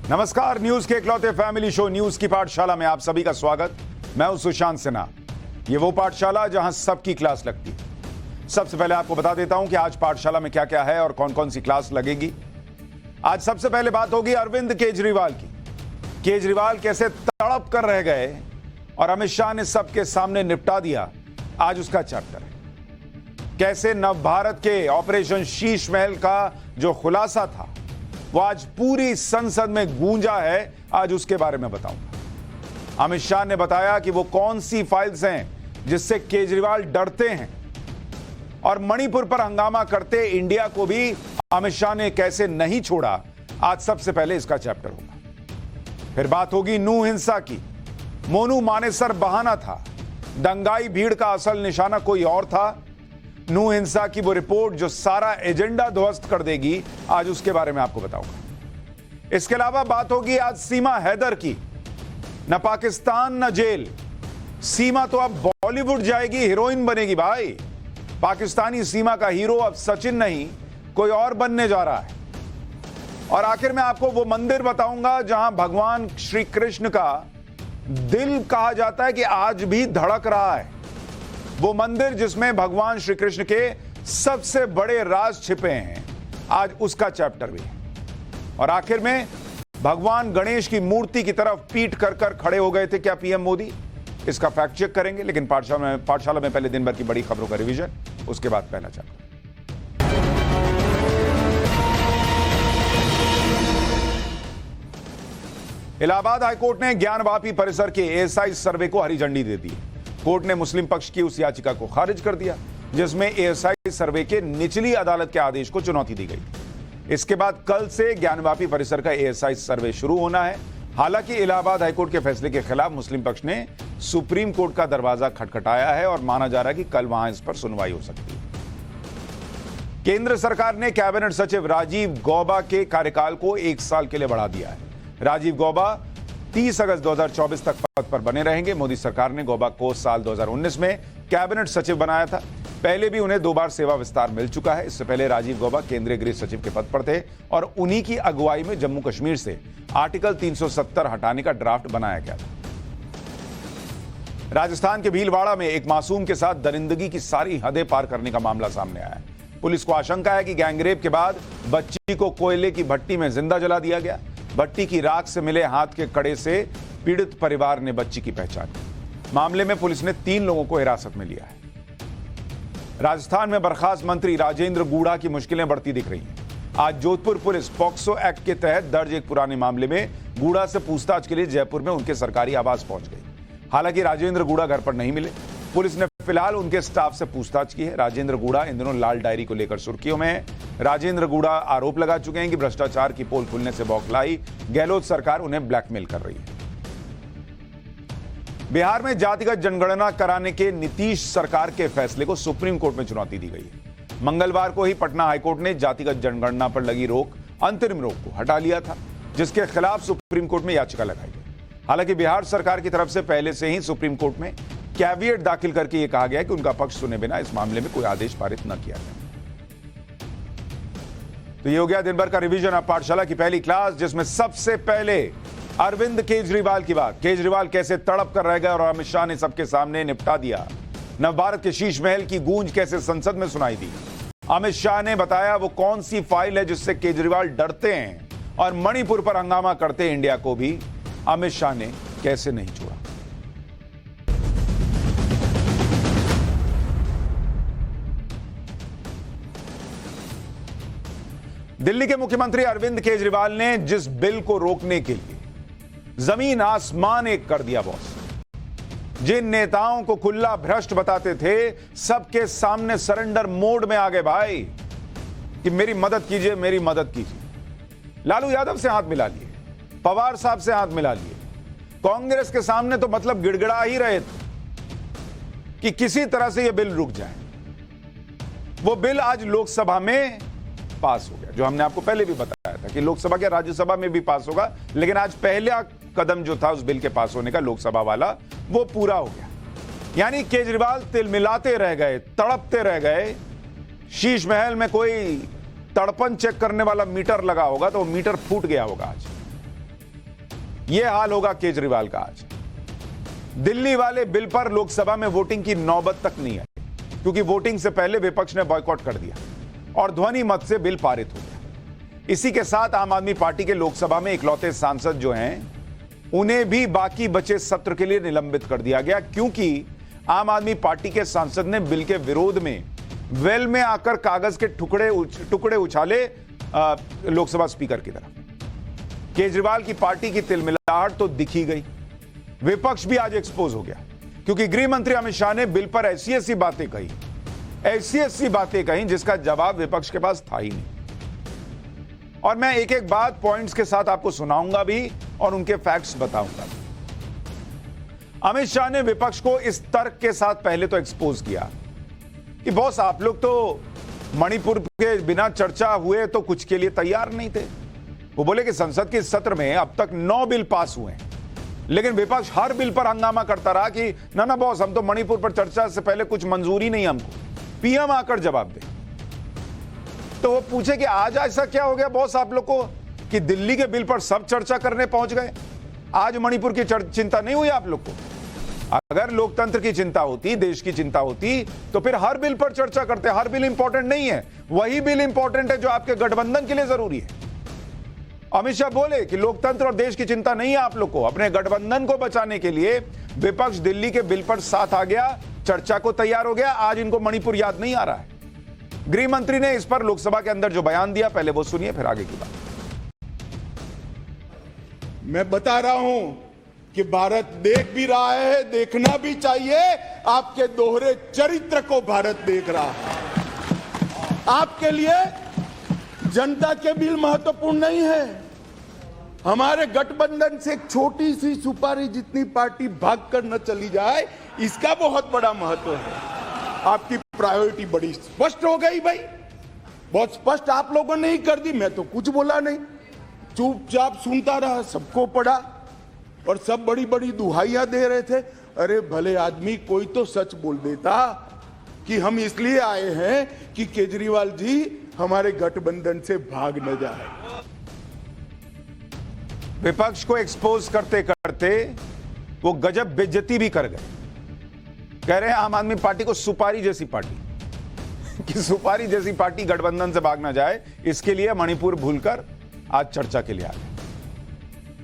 नमस्कार, न्यूज के इकलौते फैमिली शो न्यूज की पाठशाला में आप सभी का स्वागत। मैं हूं सुशांत सिन्हा। ये वो पाठशाला जहां सबकी क्लास लगती है। सबसे पहले आपको बता देता हूं कि आज पाठशाला में क्या क्या है और कौन कौन सी क्लास लगेगी। आज सबसे पहले बात होगी अरविंद केजरीवाल की। केजरीवाल कैसे तड़प कर रह गए और अमित शाह ने सबके सामने निपटा दिया, आज उसका चैप्टर है। कैसे नवभारत के ऑपरेशन शीश महल का जो खुलासा था वो आज पूरी संसद में गूंजा है, आज उसके बारे में बताऊंगा। अमित शाह ने बताया कि वो कौन सी फाइल्स हैं जिससे केजरीवाल डरते हैं और मणिपुर पर हंगामा करते इंडिया को भी अमित शाह ने कैसे नहीं छोड़ा, आज सबसे पहले इसका चैप्टर होगा। फिर बात होगी नूह हिंसा की। मोनू मानेसर बहाना था, दंगाई भीड़ का असल निशाना कोई और था। नूह हिंसा की वो रिपोर्ट जो सारा एजेंडा ध्वस्त कर देगी, आज उसके बारे में आपको बताऊंगा। इसके अलावा बात होगी आज सीमा हैदर की। न पाकिस्तान न जेल, सीमा तो अब बॉलीवुड जाएगी, हीरोइन बनेगी भाई। पाकिस्तानी सीमा का हीरो अब सचिन नहीं कोई और बनने जा रहा है। और आखिर में आपको वो मंदिर बताऊंगा जहां भगवान श्री कृष्ण का दिल कहा जाता है कि आज भी धड़क रहा है। वो मंदिर जिसमें भगवान श्री कृष्ण के सबसे बड़े राज छिपे हैं, आज उसका चैप्टर भी है। और आखिर में भगवान गणेश की मूर्ति की तरफ पीठ कर कर खड़े हो गए थे क्या पीएम मोदी, इसका फैक्ट चेक करेंगे। लेकिन पाठशाला में पहले दिन भर की बड़ी खबरों का रिवीजन, उसके बाद पहला चैप्टर। इलाहाबाद हाईकोर्ट ने ज्ञानवापी परिसर के एएसआई सर्वे को हरी झंडी दे दी। कोर्ट ने मुस्लिम पक्ष की उस याचिका को खारिज कर दिया जिसमें एएसआई सर्वे के निचली अदालत के आदेश को चुनौती दी गई। इसके बाद कल से ज्ञानवापी परिसर का एएसआई सर्वे शुरू होना है। हालांकि इलाहाबाद हाईकोर्ट के फैसले के खिलाफ मुस्लिम पक्ष ने सुप्रीम कोर्ट का दरवाजा खटखटाया है और माना जा रहा है कि कल वहां इस पर सुनवाई हो सकती है। केंद्र सरकार ने कैबिनेट सचिव राजीव गौबा के कार्यकाल को 1 साल के लिए बढ़ा दिया है। राजीव गौबा 30 अगस्त 2024 तक पद पर बने रहेंगे। मोदी सरकार ने गौबा को साल 2019 में कैबिनेट सचिव बनाया था। पहले भी उन्हें 2 बार सेवा विस्तार मिल चुका है। इससे पहले राजीव गौबा केंद्रीय गृह सचिव के पद पर थे और उन्हीं की अगुवाई में जम्मू कश्मीर से आर्टिकल 370 हटाने का ड्राफ्ट बनाया गया था। राजस्थान के भीलवाड़ा में एक मासूम के साथ दरिंदगी की सारी हदें पार करने का मामला सामने आया है। पुलिस को आशंका है कि गैंगरेप के बाद बच्ची को कोयले की भट्टी में जिंदा जला दिया गया। भट्टी की राख से मिले हाथ के कड़े से पीड़ित परिवार ने बच्ची की पहचान की। मामले में पुलिस ने 3 लोगों को हिरासत में लिया है। राजस्थान में बर्खास्त मंत्री राजेंद्र गूढ़ा की मुश्किलें बढ़ती दिख रही हैं। आज जोधपुर पुलिस पॉक्सो एक्ट के तहत दर्ज एक पुराने मामले में गूढ़ा से पूछताछ के लिए जयपुर में उनके सरकारी आवास पहुंच गई। हालांकि राजेंद्र गूढ़ा घर पर नहीं मिले। पुलिस ने फिलहाल उनके स्टाफ से पूछताछ की है। राजेंद्र गूढ़ा इन दिनों लाल डायरी को लेकर सुर्खियों में है। राजेंद्र गूढ़ा आरोप लगा चुके हैं कि भ्रष्टाचार की पोल खुलने से बौखलाई गहलोत सरकार उन्हें ब्लैकमेल कर रही है। बिहार में जातिगत जनगणना कराने के नीतीश सरकार के फैसले को सुप्रीम कोर्ट में चुनौती दी गई है। मंगलवार को ही पटना हाईकोर्ट ने जातिगत जनगणना पर लगी अंतरिम रोक को हटा लिया था, जिसके खिलाफ सुप्रीम कोर्ट में याचिका लगाई गई। हालांकि बिहार सरकार की तरफ से पहले से ही सुप्रीम कोर्ट में कैविएट दाखिल करके यह कहा गया कि उनका पक्ष सुने बिना इस मामले में कोई आदेश पारित न किया जाए। तो ये हो गया दिन भर का रिवीजन। अब पाठशाला की पहली क्लास, जिसमें सबसे पहले अरविंद केजरीवाल की बात। केजरीवाल कैसे तड़प कर रह गए और अमित शाह ने सबके सामने निपटा दिया। नवभारत के शीश महल की गूंज कैसे संसद में सुनाई दी। अमित शाह ने बताया वो कौन सी फाइल है जिससे केजरीवाल डरते हैं और मणिपुर पर हंगामा करते इंडिया को भी अमित शाह ने कैसे नहीं छोड़ा। दिल्ली के मुख्यमंत्री अरविंद केजरीवाल ने जिस बिल को रोकने के लिए जमीन आसमान एक कर दिया बॉस, जिन नेताओं को खुला भ्रष्ट बताते थे सबके सामने सरेंडर मोड में आ गए भाई कि मेरी मदद कीजिए, मेरी मदद कीजिए। लालू यादव से हाथ मिला लिए, पवार साहब से हाथ मिला लिए। कांग्रेस के सामने तो मतलब गिड़गिड़ा ही रहे थे कि किसी तरह से यह बिल रुक जाए। वो बिल आज लोकसभा में पास हो गया, जो हमने आपको पहले भी बताया था कि लोकसभा के राज्यसभा में भी पास होगा, लेकिन आज पहला कदम जो था उस बिल के पास होने का लोकसभा वाला, वो पूरा हो गया। यानी केजरीवाल तिलमिलाते रह गए, तड़पते रह गए। शीश महल में कोई तड़पन चेक करने वाला मीटर लगा होगा तो वो मीटर फूट गया होगा आज। यह हाल होगा केजरीवाल का आज। दिल्ली वाले बिल पर लोकसभा में वोटिंग की नौबत तक नहीं आई, क्योंकि वोटिंग से पहले विपक्ष ने बॉयकॉट कर दिया और ध्वनि मत से बिल पारित हो गया। इसी के साथ आम आदमी पार्टी के लोकसभा में इकलौते सांसद जो हैं, उन्हें भी बाकी बचे सत्र के लिए निलंबित कर दिया गया, क्योंकि आम आदमी पार्टी के सांसद ने बिल के विरोध में वेल में आकर कागज के टुकड़े उछाले लोकसभा स्पीकर की तरफ। केजरीवाल की पार्टी की तिलमिलाहट तो दिखी गई। विपक्ष भी आज एक्सपोज हो गया, क्योंकि गृह मंत्री अमित शाह ने बिल पर ऐसी बातें कही जिसका जवाब विपक्ष के पास था ही नहीं। और मैं एक एक बात पॉइंट्स के साथ आपको सुनाऊंगा भी और उनके फैक्ट्स बताऊंगा। अमित शाह ने विपक्ष को इस तर्क के साथ पहले तो एक्सपोज किया कि बॉस, आप लोग तो मणिपुर के बिना चर्चा हुए तो कुछ के लिए तैयार नहीं थे। वो बोले कि संसद के सत्र में अब तक 9 बिल पास हुए हैं, लेकिन विपक्ष हर बिल पर हंगामा करता रहा कि ना बॉस, हम तो मणिपुर पर चर्चा से पहले कुछ मंजूरी नहीं हमको। पीएम आकर जवाब दे तो वो पूछे कि आज ऐसा क्या हो गया बॉस आप लोग को कि दिल्ली के बिल पर सब चर्चा करने पहुंच गए, आज मणिपुर की चिंता नहीं हुई आप लोग को? अगर लोकतंत्र की चिंता होती, देश की चिंता होती, तो फिर हर बिल पर चर्चा करते। हर बिल इंपॉर्टेंट नहीं है, वही बिल इंपॉर्टेंट है जो आपके गठबंधन के लिए जरूरी है। अमित शाह बोले कि लोकतंत्र और देश की चिंता नहीं है आप लोग को, अपने गठबंधन को बचाने के लिए विपक्ष दिल्ली के बिल पर साथ आ गया, चर्चा को तैयार हो गया। आज इनको मणिपुर याद नहीं आ रहा है। गृह मंत्री ने इस पर लोकसभा के अंदर जो बयान दिया, पहले वो सुनिए, फिर आगे की बात। मैं बता रहा हूं कि भारत देख भी रहा है, देखना भी चाहिए। आपके दोहरे चरित्र को भारत देख रहा है। आपके लिए जनता के बिल महत्वपूर्ण नहीं है। हमारे गठबंधन से एक छोटी सी सुपारी जितनी पार्टी भागकर न चली जाए, इसका बहुत बड़ा महत्व है। आपकी प्रायोरिटी बड़ी स्पष्ट हो गई भाई, बहुत स्पष्ट आप लोगों ने ही कर दी। मैं तो कुछ बोला नहीं, चुपचाप सुनता रहा, सबको पढ़ा और सब बड़ी बड़ी दुहाइयां दे रहे थे। अरे भले आदमी, कोई तो सच बोल देता कि हम इसलिए आए हैं कि केजरीवाल जी हमारे गठबंधन से भाग न जाए। विपक्ष को एक्सपोज करते करते वो गजब बेइज्जती भी कर गए। कह रहे हैं आम आदमी पार्टी को सुपारी जैसी पार्टी कि सुपारी जैसी पार्टी गठबंधन से भाग ना जाए, इसके लिए मणिपुर भूलकर आज चर्चा के लिए आ गए।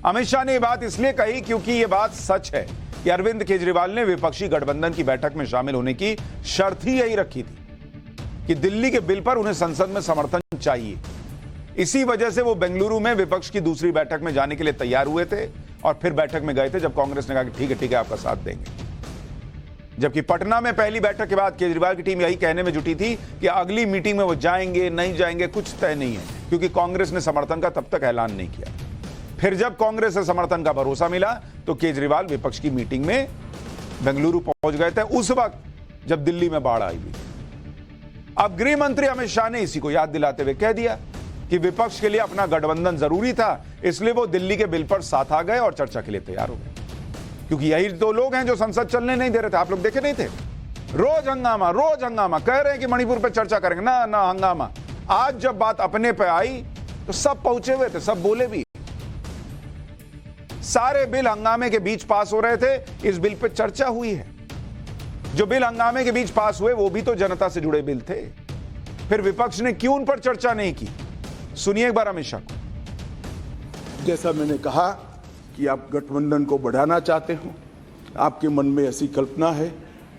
अमित शाह ने यह बात इसलिए कही क्योंकि यह बात सच है कि अरविंद केजरीवाल ने विपक्षी गठबंधन की बैठक में शामिल होने की शर्त ही यही रखी थी कि दिल्ली के बिल पर उन्हें संसद में समर्थन चाहिए। इसी वजह से वो बेंगलुरु में विपक्ष की दूसरी बैठक में जाने के लिए तैयार हुए थे और फिर बैठक में गए थे जब कांग्रेस ने कहा कि ठीक है आपका साथ देंगे। जबकि पटना में पहली बैठक के बाद केजरीवाल की टीम यही कहने में जुटी थी कि अगली मीटिंग में वो जाएंगे नहीं जाएंगे कुछ तय नहीं है, क्योंकि कांग्रेस ने समर्थन का तब तक ऐलान नहीं किया। फिर जब कांग्रेस से समर्थन का भरोसा मिला तो केजरीवाल विपक्ष की मीटिंग में बेंगलुरु पहुंच गए थे, उस वक्त जब दिल्ली में बाढ़ आई हुई। अब गृह मंत्री अमित शाह ने इसी को याद दिलाते हुए कह दिया कि विपक्ष के लिए अपना गठबंधन जरूरी था, इसलिए वो दिल्ली के बिल पर साथ आ गए और चर्चा के लिए तैयार हो गए। क्योंकि यही दो लोग हैं जो संसद चलने नहीं दे रहे थे। आप लोग देखे नहीं थे? रोज हंगामा कह रहे हैं कि मणिपुर पर चर्चा करेंगे, ना हंगामा। आज जब बात अपने पे आई तो सब पहुंचे हुए थे, सब बोले भी। सारे बिल हंगामे के बीच पास हो रहे थे, इस बिल पे चर्चा हुई है। जो बिल हंगामे के बीच पास हुए वो भी तो जनता से जुड़े बिल थे। फिर विपक्ष ने क्यों उन पर चर्चा नहीं की? सुनिए एक बार अमित शाह को। जैसा मैंने कहा कि आप गठबंधन को बढ़ाना चाहते हो, आपके मन में ऐसी कल्पना है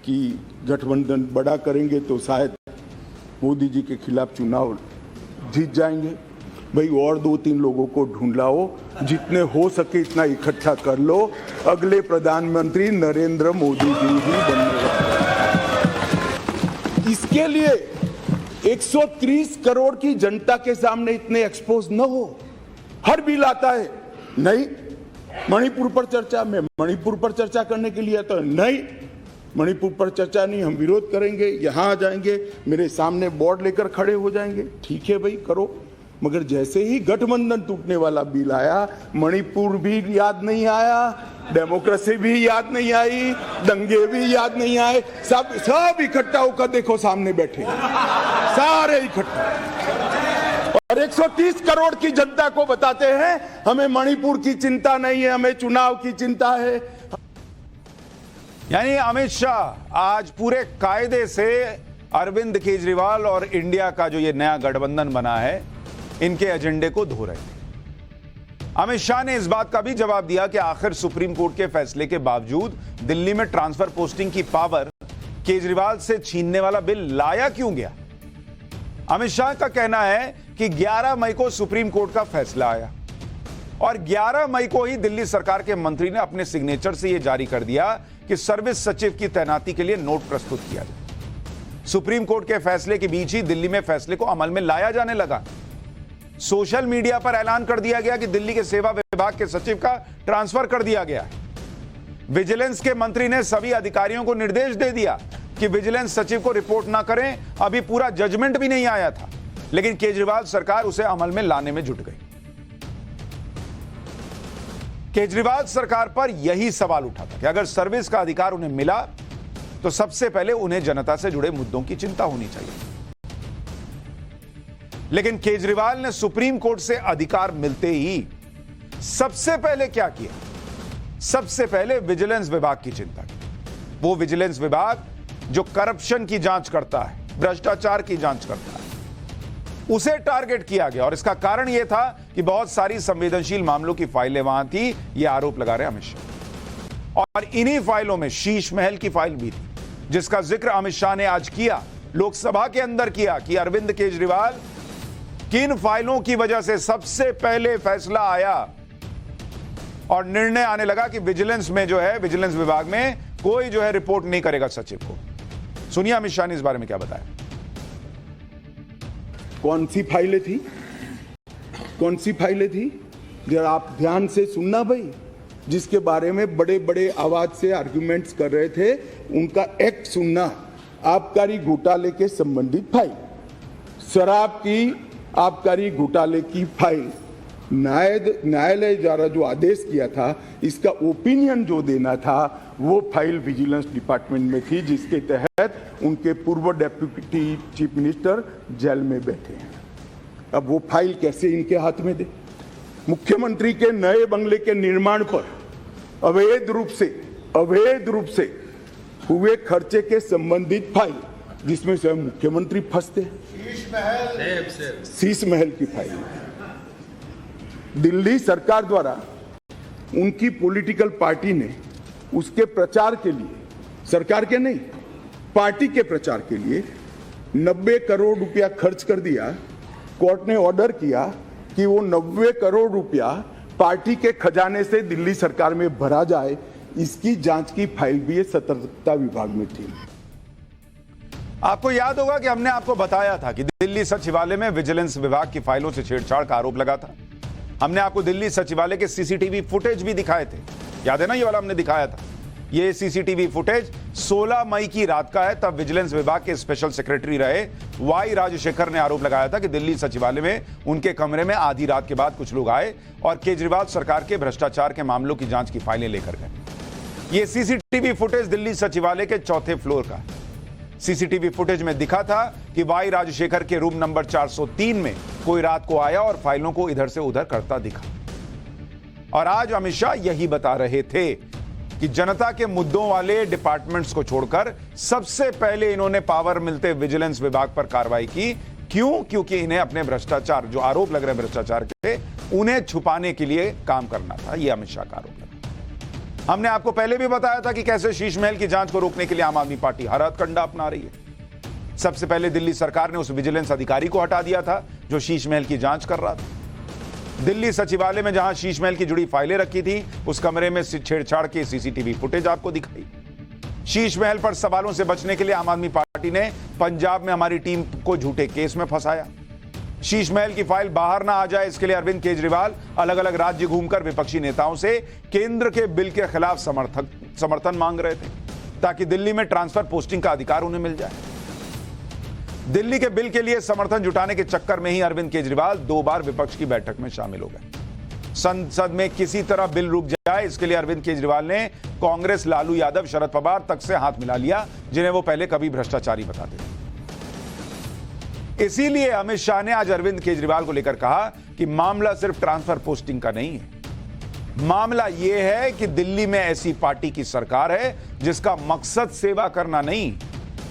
कि गठबंधन बड़ा करेंगे तो शायद मोदी जी के खिलाफ चुनाव जीत जाएंगे। भाई और 2-3 लोगों को ढूंढ लाओ, जितने हो सके इतना इकट्ठा कर लो, अगले प्रधानमंत्री नरेंद्र मोदी जी ही बनेंगे। इसके लिए 130 करोड़ की जनता के सामने इतने एक्सपोज न हो। हर बिल आता है, नहीं मणिपुर पर चर्चा, में मणिपुर पर चर्चा करने के लिए तो नहीं, मणिपुर पर चर्चा नहीं, हम विरोध करेंगे, यहां आ जाएंगे, मेरे सामने बोर्ड लेकर खड़े हो जाएंगे। ठीक है भाई, करो। मगर जैसे ही गठबंधन टूटने वाला बिल आया, मणिपुर भी याद नहीं आया, डेमोक्रेसी भी याद नहीं आई, दंगे भी याद नहीं आए। सब इकट्ठा होकर देखो, सामने बैठे सारे इकट्ठा। और 130 करोड़ की जनता को बताते हैं हमें मणिपुर की चिंता नहीं है, हमें चुनाव की चिंता है। यानी अमित शाह आज पूरे कायदे से अरविंद केजरीवाल और इंडिया का जो ये नया गठबंधन बना है, इनके एजेंडे को धो रहे थे। अमित शाह ने इस बात का भी जवाब दिया कि आखिर सुप्रीम कोर्ट के फैसले के बावजूद दिल्ली में ट्रांसफर पोस्टिंग की पावर केजरीवाल से छीनने वाला बिल लाया क्यों गया। अमित शाह का कहना है कि 11 मई को सुप्रीम कोर्ट का फैसला आया और 11 मई को ही दिल्ली सरकार के मंत्री ने अपने सिग्नेचर से यह जारी कर दिया कि सर्विस सचिव की तैनाती के लिए नोट प्रस्तुत किया जाए। सुप्रीम कोर्ट के फैसले के बीच ही दिल्ली में फैसले को अमल में लाया जाने लगा। सोशल मीडिया पर ऐलान कर दिया गया कि दिल्ली के सेवा विभाग के सचिव का ट्रांसफर कर दिया गया है। विजिलेंस के मंत्री ने सभी अधिकारियों को निर्देश दे दिया कि विजिलेंस सचिव को रिपोर्ट ना करें। अभी पूरा जजमेंट भी नहीं आया था, लेकिन केजरीवाल सरकार उसे अमल में लाने में जुट गई। केजरीवाल सरकार पर यही सवाल उठा था कि अगर सर्विस का अधिकार उन्हें मिला तो सबसे पहले उन्हें जनता से जुड़े मुद्दों की चिंता होनी चाहिए। लेकिन केजरीवाल ने सुप्रीम कोर्ट से अधिकार मिलते ही सबसे पहले क्या किया? सबसे पहले विजिलेंस विभाग की चिंता की। वो विजिलेंस विभाग जो करप्शन की जांच करता है, भ्रष्टाचार की जांच करता है, उसे टारगेट किया गया। और इसका कारण यह था कि बहुत सारी संवेदनशील मामलों की फाइलें वहां थी, यह आरोप लगा रहे अमित शाह। और इन्हीं फाइलों में शीश महल की फाइल भी थी, जिसका जिक्र अमित शाह ने आज किया, लोकसभा के अंदर किया, कि अरविंद केजरीवाल किन फाइलों की वजह से सबसे पहले फैसला आया और निर्णय आने लगा कि विजिलेंस में जो है, विजिलेंस विभाग में कोई जो है रिपोर्ट नहीं करेगा सचिव को। सुनिए अमित शाह ने इस बारे में क्या बताया। कौन सी फाइलें थी? कौन सी फाइलें थी? जरा आप ध्यान से सुनना भाई। जिसके बारे में बड़े बड़े आवाज से आर्गुमेंट्स कर रहे थे, उनका एक्ट सुनना। आबकारी घोटाले के संबंधित फाइल, शराब की आबकारी घोटाले की फाइल, न्यायालय द्वारा जो आदेश किया था, इसका ओपिनियन जो देना था, वो फाइल विजिलेंस डिपार्टमेंट में थी, जिसके तहत उनके पूर्व डेप्यूटी चीफ मिनिस्टर जेल में बैठे हैं। अब वो फाइल कैसे इनके हाथ में दे? मुख्यमंत्री के नए बंगले के निर्माण पर अवैध रूप से हुए खर्चे के संबंधित फाइल, जिसमें स्वयं मुख्यमंत्री फंसते हैं। शीश महल की फाइल दिल्ली सरकार द्वारा उनकी पॉलिटिकल पार्टी ने उसके प्रचार के लिए, सरकार के नहीं, पार्टी के प्रचार के लिए 90 करोड़ रुपया खर्च कर दिया। कोर्ट ने ऑर्डर किया कि वो 90 करोड़ रुपया पार्टी के खजाने से दिल्ली सरकार में भरा जाए। इसकी जांच की फाइल भी सतर्कता विभाग में थी। आपको याद होगा कि हमने आपको बताया था कि दिल्ली सचिवालय में विजिलेंस विभाग की फाइलों से छेड़छाड़ का आरोप लगा था। हमने आपको दिल्ली सचिवालय के सीसीटीवी फुटेज भी दिखाए थे, याद है ना? ये वाला हमने दिखाया था। ये सीसीटीवी फुटेज 16 मई की रात का है। तब विजिलेंस विभाग के स्पेशल सेक्रेटरी रहे वाई राजशेखर ने आरोप लगाया था कि दिल्ली सचिवालय में उनके कमरे में आधी रात के बाद कुछ लोग आए और केजरीवाल सरकार के भ्रष्टाचार के मामलों की जांच की फाइलें लेकर गए। ये सीसीटीवी फुटेज दिल्ली सचिवालय के चौथे फ्लोर का। सीसीटीवी फुटेज में दिखा था कि वाई राजशेखर के रूम नंबर 403 में कोई रात को आया और फाइलों को इधर से उधर करता दिखा। और आज अमित शाह यही बता रहे थे कि जनता के मुद्दों वाले डिपार्टमेंट्स को छोड़कर सबसे पहले इन्होंने पावर मिलते विजिलेंस विभाग पर कार्रवाई की। क्यों? क्योंकि इन्हें अपने भ्रष्टाचार, जो आरोप लग रहे हैं भ्रष्टाचार के, उन्हें छुपाने के लिए काम करना था। यह अमित शाह का आरोप लगा। हमने आपको पहले भी बताया था कि कैसे शीश महल की जांच को रोकने के लिए आम आदमी पार्टी हर हथकंडा अपना रही है। सबसे पहले दिल्ली सरकार ने उस विजिलेंस अधिकारी को हटा दिया था जो शीश महल की जांच कर रहा था। दिल्ली सचिवालय में जहां शीश महल की जुड़ी फाइलें रखी थी, उस कमरे में छेड़छाड़ की सीसीटीवी फुटेज आपको दिखाई। शीश महल पर सवालों से बचने के लिए आम आदमी पार्टी ने पंजाब में हमारी टीम को झूठे केस में फंसाया। शीश महल की फाइल बाहर ना आ जाए, इसके लिए अरविंद केजरीवाल अलग अलग राज्य घूमकर विपक्षी नेताओं से केंद्र के बिल के खिलाफ समर्थन मांग रहे थे, ताकि दिल्ली में ट्रांसफर पोस्टिंग का अधिकार उन्हें मिल जाए। दिल्ली के बिल के लिए समर्थन जुटाने के चक्कर में ही अरविंद केजरीवाल 2 बार विपक्ष की बैठक में शामिल हो गए। संसद में किसी तरह बिल रुक जाए, इसके लिए अरविंद केजरीवाल ने कांग्रेस, लालू यादव, शरद पवार तक से हाथ मिला लिया, जिन्हें वो पहले कभी भ्रष्टाचारी बताते थे। इसीलिए अमित शाह ने आज अरविंद केजरीवाल को लेकर कहा कि मामला सिर्फ ट्रांसफर पोस्टिंग का नहीं है, मामला यह है कि दिल्ली में ऐसी पार्टी की सरकार है जिसका मकसद सेवा करना नहीं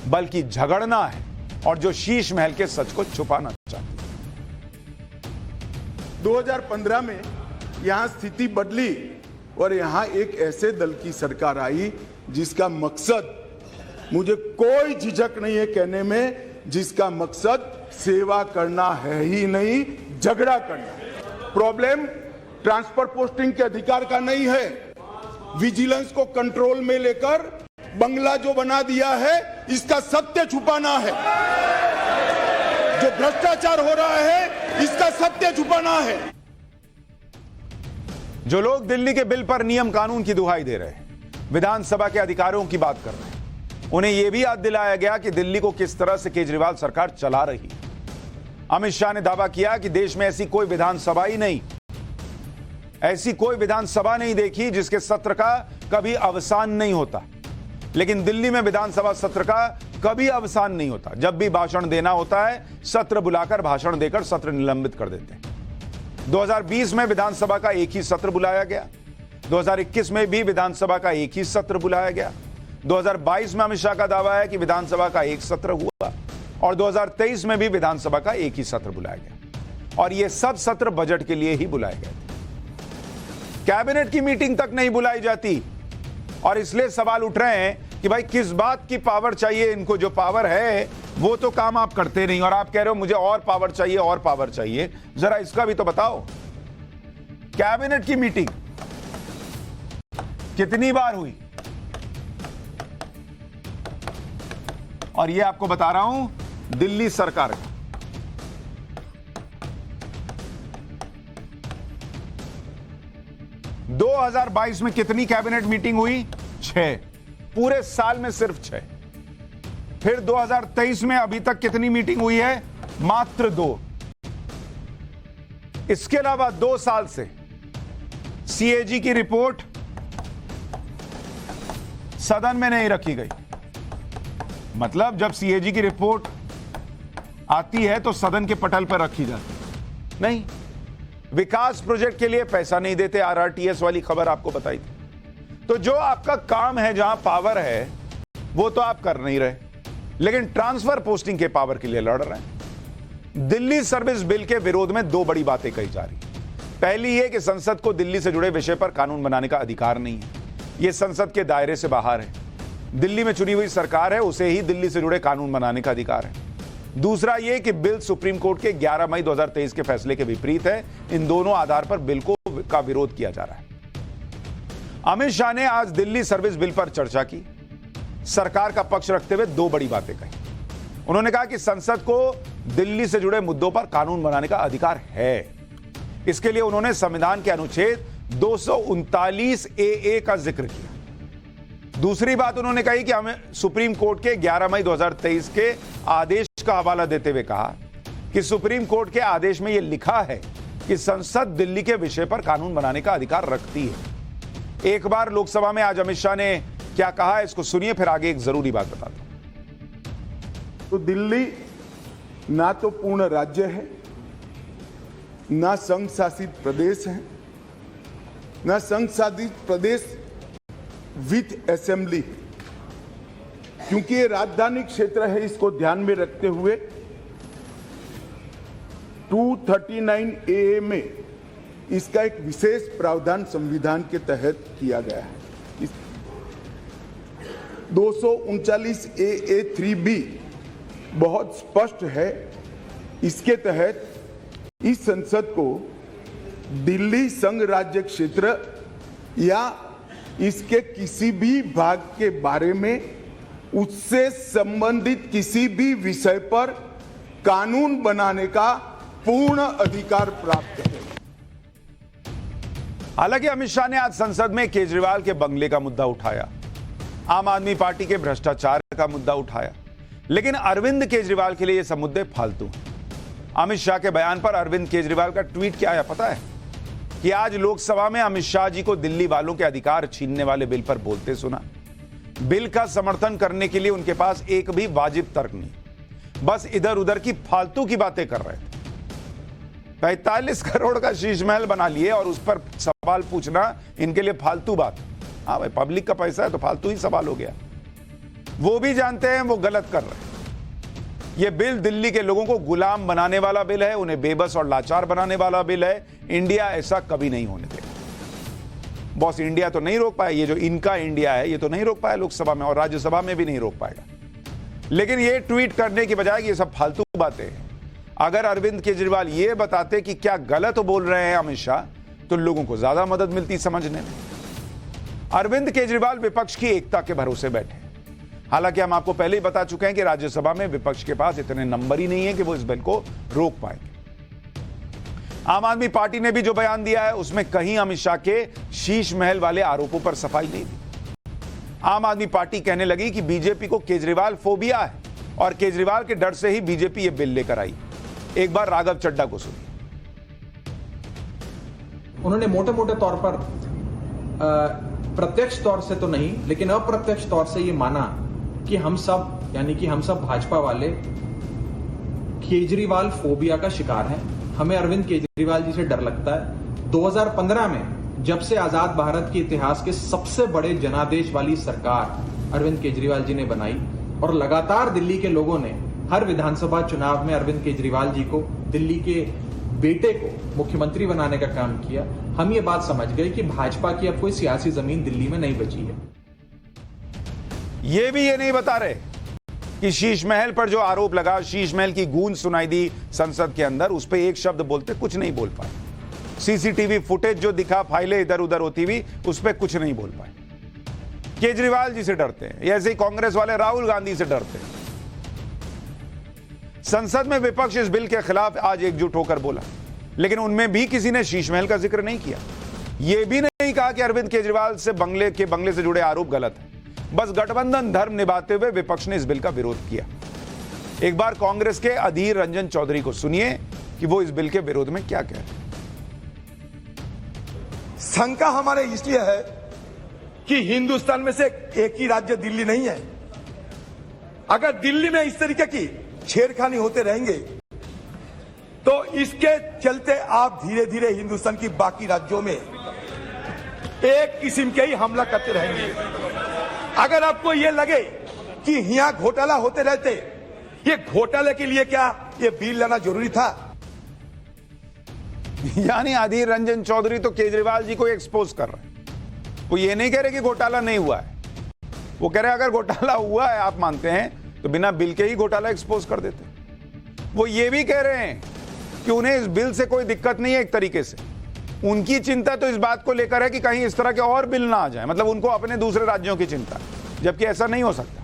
बल्कि झगड़ना है और जो शीश महल के सच को छुपाना चाहती है। 2015 में यहां स्थिति बदली और यहां एक ऐसे दल की सरकार आई जिसका मकसद, मुझे कोई झिझक नहीं है कहने में, जिसका मकसद सेवा करना है ही नहीं, झगड़ा करना। प्रॉब्लम ट्रांसफर पोस्टिंग के अधिकार का नहीं है, विजिलेंस को कंट्रोल में लेकर बंगला जो बना दिया है इसका सत्य छुपाना है, जो भ्रष्टाचार हो रहा है इसका सत्य छुपाना है। जो लोग दिल्ली के बिल पर नियम कानून की दुहाई दे रहे हैं, विधानसभा के अधिकारों की बात कर रहे हैं, उन्हें यह भी याद दिलाया गया कि दिल्ली को किस तरह से केजरीवाल सरकार चला रही है। अमित शाह ने दावा किया कि देश में ऐसी कोई विधानसभा ही नहीं, ऐसी कोई विधानसभा नहीं देखी जिसके सत्र का कभी अवसान नहीं होता। लेकिन दिल्ली में विधानसभा सत्र का कभी अवसान नहीं होता। जब भी भाषण देना होता है, सत्र बुलाकर भाषण देकर सत्र निलंबित कर देते हैं। 2020 में विधानसभा का एक ही सत्र बुलाया गया, 2021 में भी विधानसभा का एक ही सत्र बुलाया गया, 2022 में अमित शाह का दावा है कि विधानसभा का एक सत्र हुआ और 2023 में भी विधानसभा का एक ही सत्र बुलाया गया और ये सब सत्र बजट के लिए ही बुलाए गए थे। कैबिनेट की मीटिंग तक नहीं बुलाई जाती और इसलिए सवाल उठ रहे हैं कि भाई किस बात की पावर चाहिए इनको, जो पावर है वो तो काम आप करते नहीं और आप कह रहे हो मुझे और पावर चाहिए और पावर चाहिए। जरा इसका भी तो बताओ, कैबिनेट की मीटिंग कितनी बार हुई? और ये आपको बता रहा हूं दिल्ली सरकार का 2022 में कितनी कैबिनेट मीटिंग हुई? 6, पूरे साल में सिर्फ 6। फिर 2023 में अभी तक कितनी मीटिंग हुई है? मात्र 2। इसके अलावा 2 साल से सीएजी की रिपोर्ट सदन में नहीं रखी गई। मतलब जब सीएजी की रिपोर्ट आती है तो सदन के पटल पर रखी जाती नहीं। विकास प्रोजेक्ट के लिए पैसा नहीं देते, आरआरटीएस वाली खबर आपको बताई थी। तो जो आपका काम है, जहां पावर है, वो तो आप कर नहीं रहे, लेकिन ट्रांसफर पोस्टिंग के पावर के लिए लड़ रहे हैं। दिल्ली सर्विस बिल के विरोध में 2 बड़ी बातें कही जा रही। पहली यह कि संसद को दिल्ली से जुड़े विषय पर कानून बनाने का अधिकार नहीं है, यह संसद के दायरे से बाहर है। दिल्ली में चुनी हुई सरकार है, उसे ही दिल्ली से जुड़े कानून बनाने का अधिकार है। दूसरा यह कि बिल सुप्रीम कोर्ट के 11 मई 2023 के फैसले के विपरीत है। इन दोनों आधार पर बिल का विरोध किया जा रहा है। अमित शाह ने आज दिल्ली सर्विस बिल पर चर्चा की, सरकार का पक्ष रखते हुए 2 बड़ी बातें कही। उन्होंने कहा कि संसद को दिल्ली से जुड़े मुद्दों पर कानून बनाने का अधिकार है। इसके लिए उन्होंने संविधान के अनुच्छेद 239 ए का जिक्र किया। दूसरी बात उन्होंने कही कि हमें सुप्रीम कोर्ट के 11 मई 2023 के आदेश का हवाला देते हुए कहा कि सुप्रीम कोर्ट के आदेश में यह लिखा है कि संसद दिल्ली के विषय पर कानून बनाने का अधिकार रखती है। एक बार लोकसभा में आज अमित शाह ने क्या कहा, इसको सुनिए, फिर आगे एक जरूरी बात बताता हूं। तो दिल्ली ना तो पूर्ण राज्य है, ना संघ शासित प्रदेश है, ना संघ शासित प्रदेश विथ असेंबली, क्योंकि ये राजधानी क्षेत्र है। इसको ध्यान में रखते हुए 239 ए में इसका एक विशेष प्रावधान संविधान के तहत किया गया है। 239 ए 3B बहुत स्पष्ट है। इसके तहत इस संसद को दिल्ली संघ राज्य क्षेत्र या इसके किसी भी भाग के बारे में उससे संबंधित किसी भी विषय पर कानून बनाने का पूर्ण अधिकार प्राप्त है। हालांकि अमित शाह ने आज संसद में केजरीवाल के बंगले का मुद्दा उठाया, आम आदमी पार्टी के भ्रष्टाचार का मुद्दा उठाया, लेकिन अरविंद केजरीवाल के लिए ये सब मुद्दे फालतू हैं। अमित शाह के बयान पर अरविंद केजरीवाल का ट्वीट क्या आया पता है? कि आज लोकसभा में अमित शाह जी को दिल्ली वालों के अधिकार छीनने वाले बिल पर बोलते सुना। बिल का समर्थन करने के लिए उनके पास एक भी वाजिब तर्क नहीं। बस इधर उधर की फालतू की बातें कर रहे थे। 45 करोड़ का शीश महल बना लिए और उस पर सवाल पूछना इनके लिए फालतू बात। हाँ भाई, पब्लिक का पैसा है तो फालतू ही सवाल हो गया। वो भी जानते हैं वो गलत कर रहे हैं। ये बिल दिल्ली के लोगों को गुलाम बनाने वाला बिल है, उन्हें बेबस और लाचार बनाने वाला बिल है। इंडिया ऐसा कभी नहीं होने देगा। बॉस, इंडिया तो नहीं रोक पाया, ये जो इनका इंडिया है ये तो नहीं रोक पाया लोकसभा में, और राज्यसभा में भी नहीं रोक पाएगा। लेकिन ये ट्वीट करने की बजाय ये सब फालतू बातें हैं। अगर अरविंद केजरीवाल ये बताते कि क्या गलत बोल रहे हैं अमित शाह, तो लोगों को ज्यादा मदद मिलती समझने में। अरविंद केजरीवाल विपक्ष की एकता के भरोसे बैठे। हालांकि हम आपको पहले ही बता चुके हैं कि राज्यसभा में विपक्ष के पास इतने नंबर ही नहीं है कि वो इस बिल को रोक पाएंगे। आम आदमी पार्टी ने भी जो बयान दिया है उसमें कहीं अमित शाह के शीश महल वाले आरोपों पर सफाई नहीं दी। आम आदमी पार्टी कहने लगी कि बीजेपी को केजरीवाल फोबिया है और केजरीवाल के डर से ही बीजेपी ये बिल लेकर आई। एक बार राघव चड्ढा को सुनिए। उन्होंने मोटे मोटे तौर पर प्रत्यक्ष तौर से तो नहीं लेकिन अप्रत्यक्ष तौर से ये माना कि हम सब, यानी कि हम सब भाजपा वाले केजरीवाल फोबिया का शिकार हैं। हमें अरविंद केजरीवाल जी से डर लगता है। 2015 में जब से आजाद भारत के इतिहास के सबसे बड़े जनादेश वाली सरकार अरविंद केजरीवाल जी ने बनाई और लगातार दिल्ली के लोगों ने हर विधानसभा चुनाव में अरविंद केजरीवाल जी को, दिल्ली के बेटे को मुख्यमंत्री बनाने का काम किया, हम ये बात समझ गए कि भाजपा की अब कोई सियासी जमीन दिल्ली में नहीं बची है। ये भी ये नहीं बता रहे कि शीश महल पर जो आरोप लगा, शीश महल की गूंज सुनाई दी संसद के अंदर, उस पर एक शब्द बोलते कुछ नहीं बोल पाए। सीसीटीवी फुटेज जो दिखा, फाइलें इधर उधर होती हुई, उस पर कुछ नहीं बोल पाए। केजरीवाल जी से डरते हैं, ऐसे ही कांग्रेस वाले राहुल गांधी से डरते हैं। संसद में विपक्ष इस बिल के खिलाफ आज एकजुट होकर बोला, लेकिन उनमें भी किसी ने शीश महल का जिक्र नहीं किया। यह भी नहीं कहा कि अरविंद केजरीवाल से बंगले से जुड़े आरोप गलत है। बस गठबंधन धर्म निभाते हुए विपक्ष ने इस बिल का विरोध किया। एक बार कांग्रेस के अधीर रंजन चौधरी को सुनिए कि वो इस बिल के विरोध में क्या कह रहे हैं। शंका हमारे इसलिए है कि हिंदुस्तान में से एक ही राज्य दिल्ली नहीं है। अगर दिल्ली में इस तरीके की छेड़खानी होते रहेंगे तो इसके चलते आप धीरे धीरे हिंदुस्तान की बाकी राज्यों में एक किस्म के ही हमला करते रहेंगे। अगर आपको यह लगे कि यहां घोटाला होते रहते, ये घोटाले के लिए क्या ये बिल लाना जरूरी था? यानी अधीर रंजन चौधरी तो केजरीवाल जी को एक्सपोज कर रहे हैं। वो ये नहीं कह रहे कि घोटाला नहीं हुआ है, वो कह रहे हैं अगर घोटाला हुआ है आप मानते हैं तो बिना बिल के ही घोटाला एक्सपोज कर देते। वो ये भी कह रहे हैं कि उन्हें इस बिल से कोई दिक्कत नहीं है। एक तरीके से उनकी चिंता तो इस बात को लेकर है कि कहीं इस तरह के और बिल ना आ जाए, मतलब उनको अपने दूसरे राज्यों की चिंता, जबकि ऐसा नहीं हो सकता।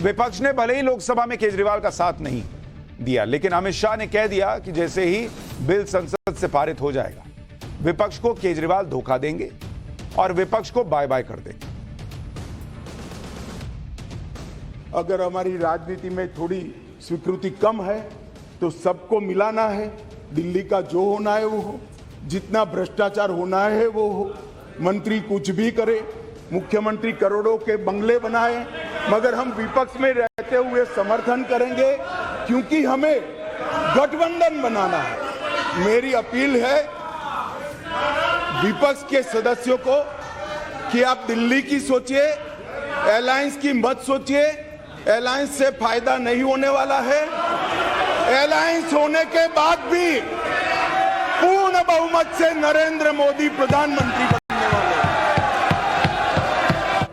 विपक्ष ने भले ही लोकसभा में केजरीवाल का साथ नहीं दिया, लेकिन अमित शाह ने कह दिया कि जैसे ही बिल संसद से पारित हो जाएगा विपक्ष को केजरीवाल धोखा देंगे और विपक्ष को बाय बाय कर देंगे। अगर हमारी राजनीति में थोड़ी स्वीकृति कम है तो सबको मिलाना है। दिल्ली का जो होना है वो हो, जितना भ्रष्टाचार होना है वो हो, मंत्री कुछ भी करे, मुख्यमंत्री करोड़ों के बंगले बनाए, मगर हम विपक्ष में रहते हुए समर्थन करेंगे क्योंकि हमें गठबंधन बनाना है। मेरी अपील है विपक्ष के सदस्यों को कि आप दिल्ली की सोचिए, अलायंस की मत सोचिए। अलायंस से फायदा नहीं होने वाला है। अलायंस होने के बाद भी पूर्ण बहुमत से नरेंद्र मोदी प्रधानमंत्री बनने वाले हैं।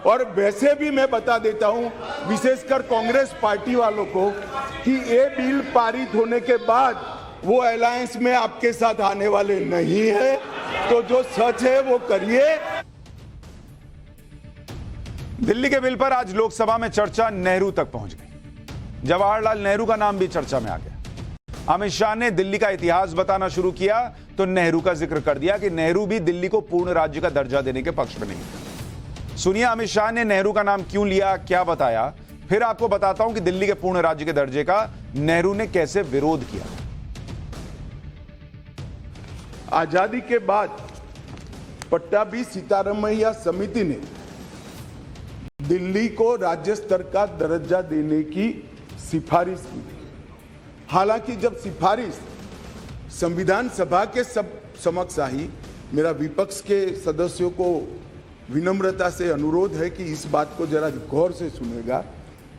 और वैसे भी मैं बता देता हूं विशेषकर कांग्रेस पार्टी वालों को कि ये बिल पारित होने के बाद वो अलायंस में आपके साथ आने वाले नहीं है। तो जो सच है वो करिए। दिल्ली के बिल पर आज लोकसभा में चर्चा नेहरू तक पहुंच गई। जवाहरलाल नेहरू का नाम भी चर्चा में आ गया। अमित शाह ने दिल्ली का इतिहास बताना शुरू किया तो नेहरू का जिक्र कर दिया कि नेहरू भी दिल्ली को पूर्ण राज्य का दर्जा देने के पक्ष में नहीं। सुनिए अमित शाह ने नेहरू का नाम क्यों लिया, क्या बताया, फिर आपको बताता हूं कि दिल्ली के पूर्ण राज्य के दर्जे का नेहरू ने कैसे विरोध किया। आजादी के बाद पट्टाभी सीतारामैया समिति ने दिल्ली को राज्य स्तर का दर्जा देने की सिफारिश की। हालांकि जब सिफारिश संविधान सभा के सब समक्ष आई, मेरा विपक्ष के सदस्यों को विनम्रता से अनुरोध है कि इस बात को जरा गौर से सुनेगा।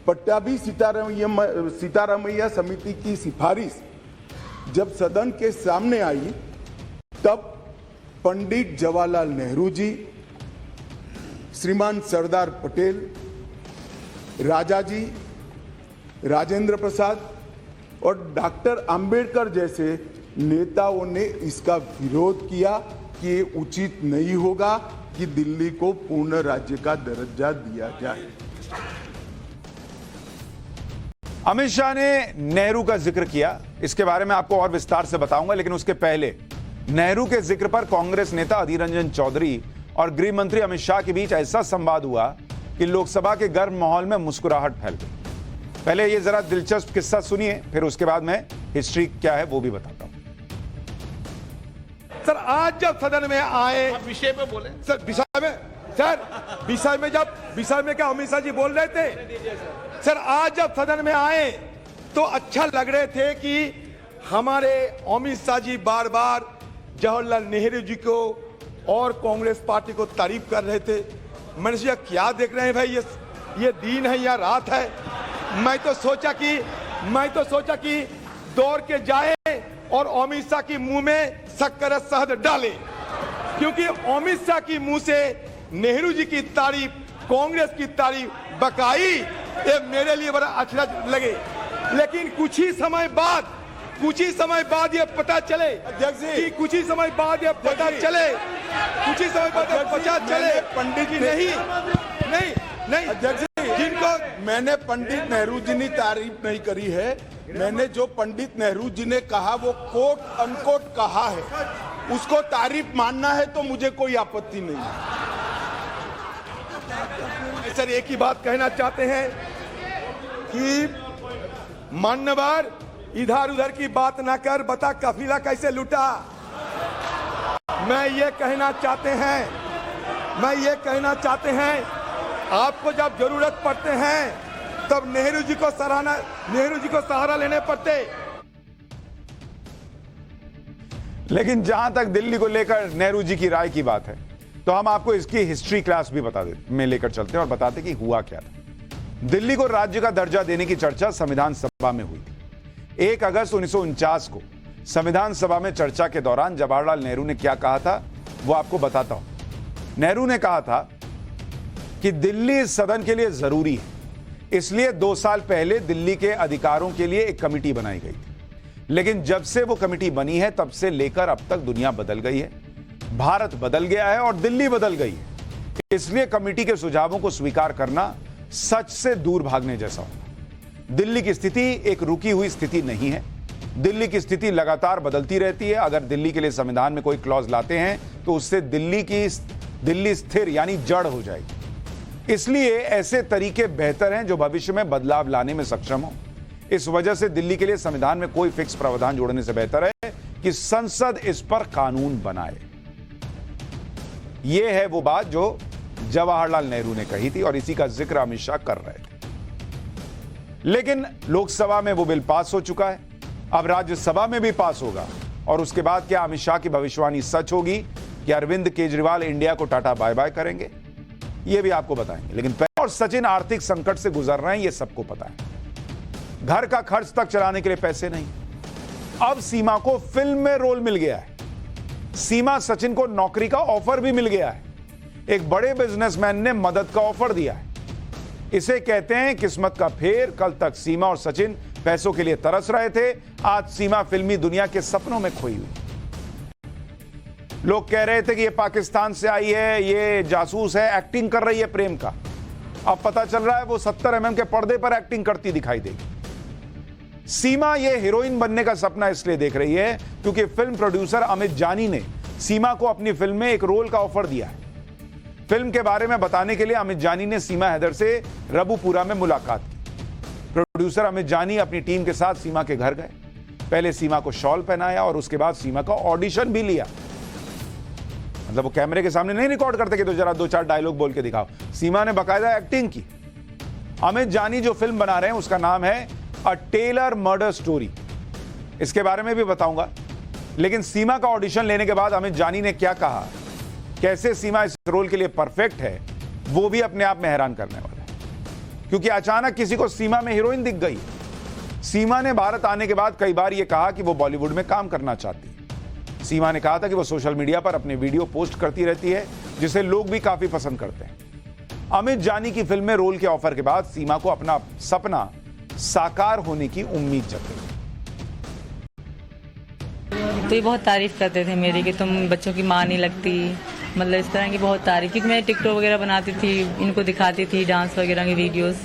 पट्टाभी सीतारामैया समिति की सिफारिश जब सदन के सामने आई, तब पंडित जवाहरलाल नेहरू जी, श्रीमान सरदार पटेल, राजा जी, राजेंद्र प्रसाद और डॉक्टर अंबेडकर जैसे नेताओं ने इसका विरोध किया कि ये उचित नहीं होगा कि दिल्ली को पूर्ण राज्य का दर्जा दिया जाए। अमित शाह ने नेहरू का जिक्र किया, इसके बारे में आपको और विस्तार से बताऊंगा, लेकिन उसके पहले नेहरू के जिक्र पर कांग्रेस नेता अधीर रंजन चौधरी और गृह मंत्री अमित शाह के बीच ऐसा संवाद हुआ कि लोकसभा के गर्म माहौल में मुस्कुराहट फैल गई। पहले ये जरा दिलचस्प किस्सा सुनिए, फिर उसके बाद मैं हिस्ट्री क्या है वो भी बताता हूं। सर आज जब सदन में आए, विषय पे बोले सर विषय में क्या अमित शाह जी बोल रहे थे? सर आज जब सदन में आए तो अच्छा लग रहे थे कि हमारे अमित शाह जी बार बार जवाहरलाल नेहरू जी को और कांग्रेस पार्टी को तारीफ कर रहे थे। मैंने सोचा क्या देख रहे हैं भाई, ये दिन है या रात है। मैं तो सोचा कि दौड़ के जाए और अमित शाह के मुंह में शक्कर शहद डाले, क्योंकि अमित शाह की मुंह से नेहरू जी की तारीफ, कांग्रेस की तारीफ बकाई, ये मेरे लिए बड़ा अच्छा लगे। लेकिन कुछ ही समय बाद ये पता चले कि पंडित जी नहीं अध्यक्ष जी, जिनको मैंने पंडित नेहरू जी ने तारीफ नहीं करी है, मैंने जो पंडित नेहरू जी ने कहा वो कोट अनकोट कहा है, उसको तारीफ मानना है तो मुझे कोई आपत्ति नहीं है। सर एक ही बात कहना चाहते हैं कि मान्यवर इधर उधर की बात ना कर, बता कफिला कैसे लूटा। मैं ये कहना चाहते हैं आपको जब जरूरत पड़ते हैं तब नेहरू जी को सहारा लेने पड़ते। लेकिन जहां तक दिल्ली को लेकर नेहरू जी की राय की बात है, तो हम आपको इसकी हिस्ट्री क्लास भी में लेकर चलते हैं और बताते कि हुआ क्या था। दिल्ली को राज्य का दर्जा देने की चर्चा संविधान सभा में हुई थी। 1 अगस्त 1949 को संविधान सभा में चर्चा के दौरान जवाहरलाल नेहरू ने क्या कहा था वो आपको बताता हूं। नेहरू ने कहा था कि दिल्ली इस सदन के लिए जरूरी है, इसलिए 2 साल पहले दिल्ली के अधिकारों के लिए एक कमेटी बनाई गई थी। लेकिन जब से वो कमेटी बनी है तब से लेकर अब तक दुनिया बदल गई है, भारत बदल गया है और दिल्ली बदल गई है। इसलिए कमेटी के सुझावों को स्वीकार करना सच से दूर भागने जैसा होगा। दिल्ली की स्थिति एक रुकी हुई स्थिति नहीं है, दिल्ली की स्थिति लगातार बदलती रहती है। अगर दिल्ली के लिए संविधान में कोई क्लॉज लाते हैं तो उससे दिल्ली स्थिर यानी जड़ हो जाएगी। इसलिए ऐसे तरीके बेहतर हैं जो भविष्य में बदलाव लाने में सक्षम हो। इस वजह से दिल्ली के लिए संविधान में कोई फिक्स प्रावधान जोड़ने से बेहतर है कि संसद इस पर कानून बनाए। यह है वो बात जो जवाहरलाल नेहरू ने कही थी और इसी का जिक्र अमित शाह कर रहे थे। लेकिन लोकसभा में वो बिल पास हो चुका है, अब राज्यसभा में भी पास होगा और उसके बाद क्या अमित शाह की भविष्यवाणी सच होगी कि अरविंद केजरीवाल इंडिया को टाटा बाय बाय करेंगे, ये भी आपको बताएंगे। लेकिन और सचिन आर्थिक संकट से गुजर रहे हैं, ये सबको पता है। घर का खर्च तक चलाने के लिए पैसे नहीं। अब सीमा को फिल्म में रोल मिल गया है, सीमा सचिन को नौकरी का ऑफर भी मिल गया है, एक बड़े बिजनेसमैन ने मदद का ऑफर दिया है। इसे कहते हैं किस्मत का फेर। कल तक सीमा और सचिन पैसों के लिए तरस रहे थे, आज सीमा फिल्मी दुनिया के सपनों में खोई हुई। लोग कह रहे थे कि ये पाकिस्तान से आई है, ये जासूस है, एक्टिंग कर रही है प्रेम का। अब पता चल रहा है वो 70 mm के पर्दे पर एक्टिंग करती दिखाई देगी। सीमा ये हीरोइन बनने का सपना इसलिए देख रही है क्योंकि फिल्म प्रोड्यूसर अमित जानी ने सीमा को अपनी फिल्म में एक रोल का ऑफर दिया है। फिल्म के बारे में बताने के लिए अमित जानी ने सीमा हैदर से रबुपुरा में मुलाकात की। प्रोड्यूसर अमित जानी अपनी टीम के साथ सीमा के घर गए, पहले सीमा को शॉल पहनाया और उसके बाद सीमा का ऑडिशन भी लिया। मतलब वो कैमरे के सामने नहीं रिकॉर्ड करते कि तो जरा 2-4 डायलॉग बोल के दिखाओ, सीमा ने बाकायदा एक्टिंग की। अमित जानी जो फिल्म बना रहे हैं उसका नाम है अ टेलर मर्डर स्टोरी, इसके बारे में भी बताऊंगा। लेकिन सीमा का ऑडिशन लेने के बाद अमित जानी ने क्या कहा, कैसे सीमा इस रोल के लिए परफेक्ट है, वो भी अपने आप में हैरान करने वाला है। क्योंकि अचानक किसी को सीमा में हीरोइन दिख गई। सीमा ने भारत आने के बाद कई बार यह कहा कि वो बॉलीवुड में काम करना चाहती है। सीमा ने कहा था कि वो सोशल मीडिया पर अपने वीडियो पोस्ट करती रहती है, जिसे लोग भी काफी पसंद करते हैं। अमित जानी की फिल्म में रोल के ऑफर के बाद सीमा को अपना सपना साकार होने की उम्मीद जगी। तो ये बहुत तारीफ करते थे मेरी कि तुम बच्चों की माँ नहीं लगती, मतलब इस तरह की बहुत तारीफ, क्योंकि मैं टिकटॉक वगैरह बनाती थी, इनको दिखाती थी डांस वगैरह की वीडियोस,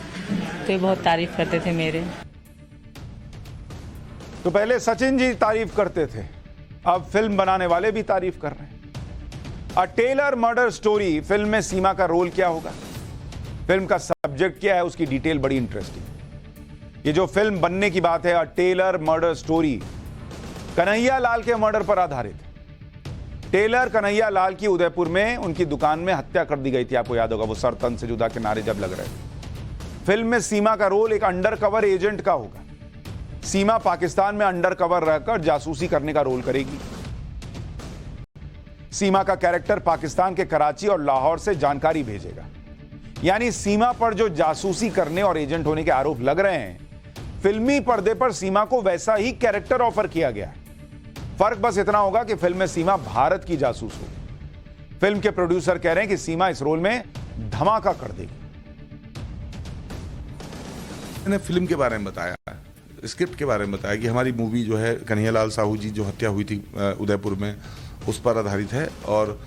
तो ये बहुत तारीफ करते थे मेरे। तो पहले सचिन जी तारीफ करते थे, अब फिल्म बनाने वाले भी तारीफ कर रहे हैं। अ टेलर मर्डर स्टोरी फिल्म में सीमा का रोल क्या होगा, फिल्म का सब्जेक्ट क्या है, उसकी डिटेल बड़ी इंटरेस्टिंग। ये जो फिल्म बनने की बात है, a tailor murder story, Kanhaiya Lal के मर्डर पर आधारित है। टेलर कन्हैया लाल की उदयपुर में उनकी दुकान में हत्या कर दी गई थी, आपको याद होगा, वो सर तन से जुदा के नारे जब लग रहे थे। फिल्म में सीमा का रोल एक अंडरकवर एजेंट का होगा। सीमा पाकिस्तान में अंडरकवर रहकर जासूसी करने का रोल करेगी। सीमा का कैरेक्टर पाकिस्तान के कराची और लाहौर से जानकारी भेजेगा। यानी सीमा पर जो जासूसी करने और एजेंट होने के आरोप लग रहे हैं, फिल्मी पर्दे पर सीमा को वैसा ही कैरेक्टर ऑफर किया गया है। फर्क बस इतना होगा कि फिल्म में सीमा भारत की जासूस होगी। फिल्म के प्रोड्यूसर कह रहे हैं कि सीमा इस रोल में धमाका कर देगी। मैंने फिल्म के बारे में बताया, स्क्रिप्ट के बारे में बताया कि हमारी मूवी जो है कन्हैया लाल साहू जी जो हत्या हुई थी उदयपुर में, उस पर आधारित है। और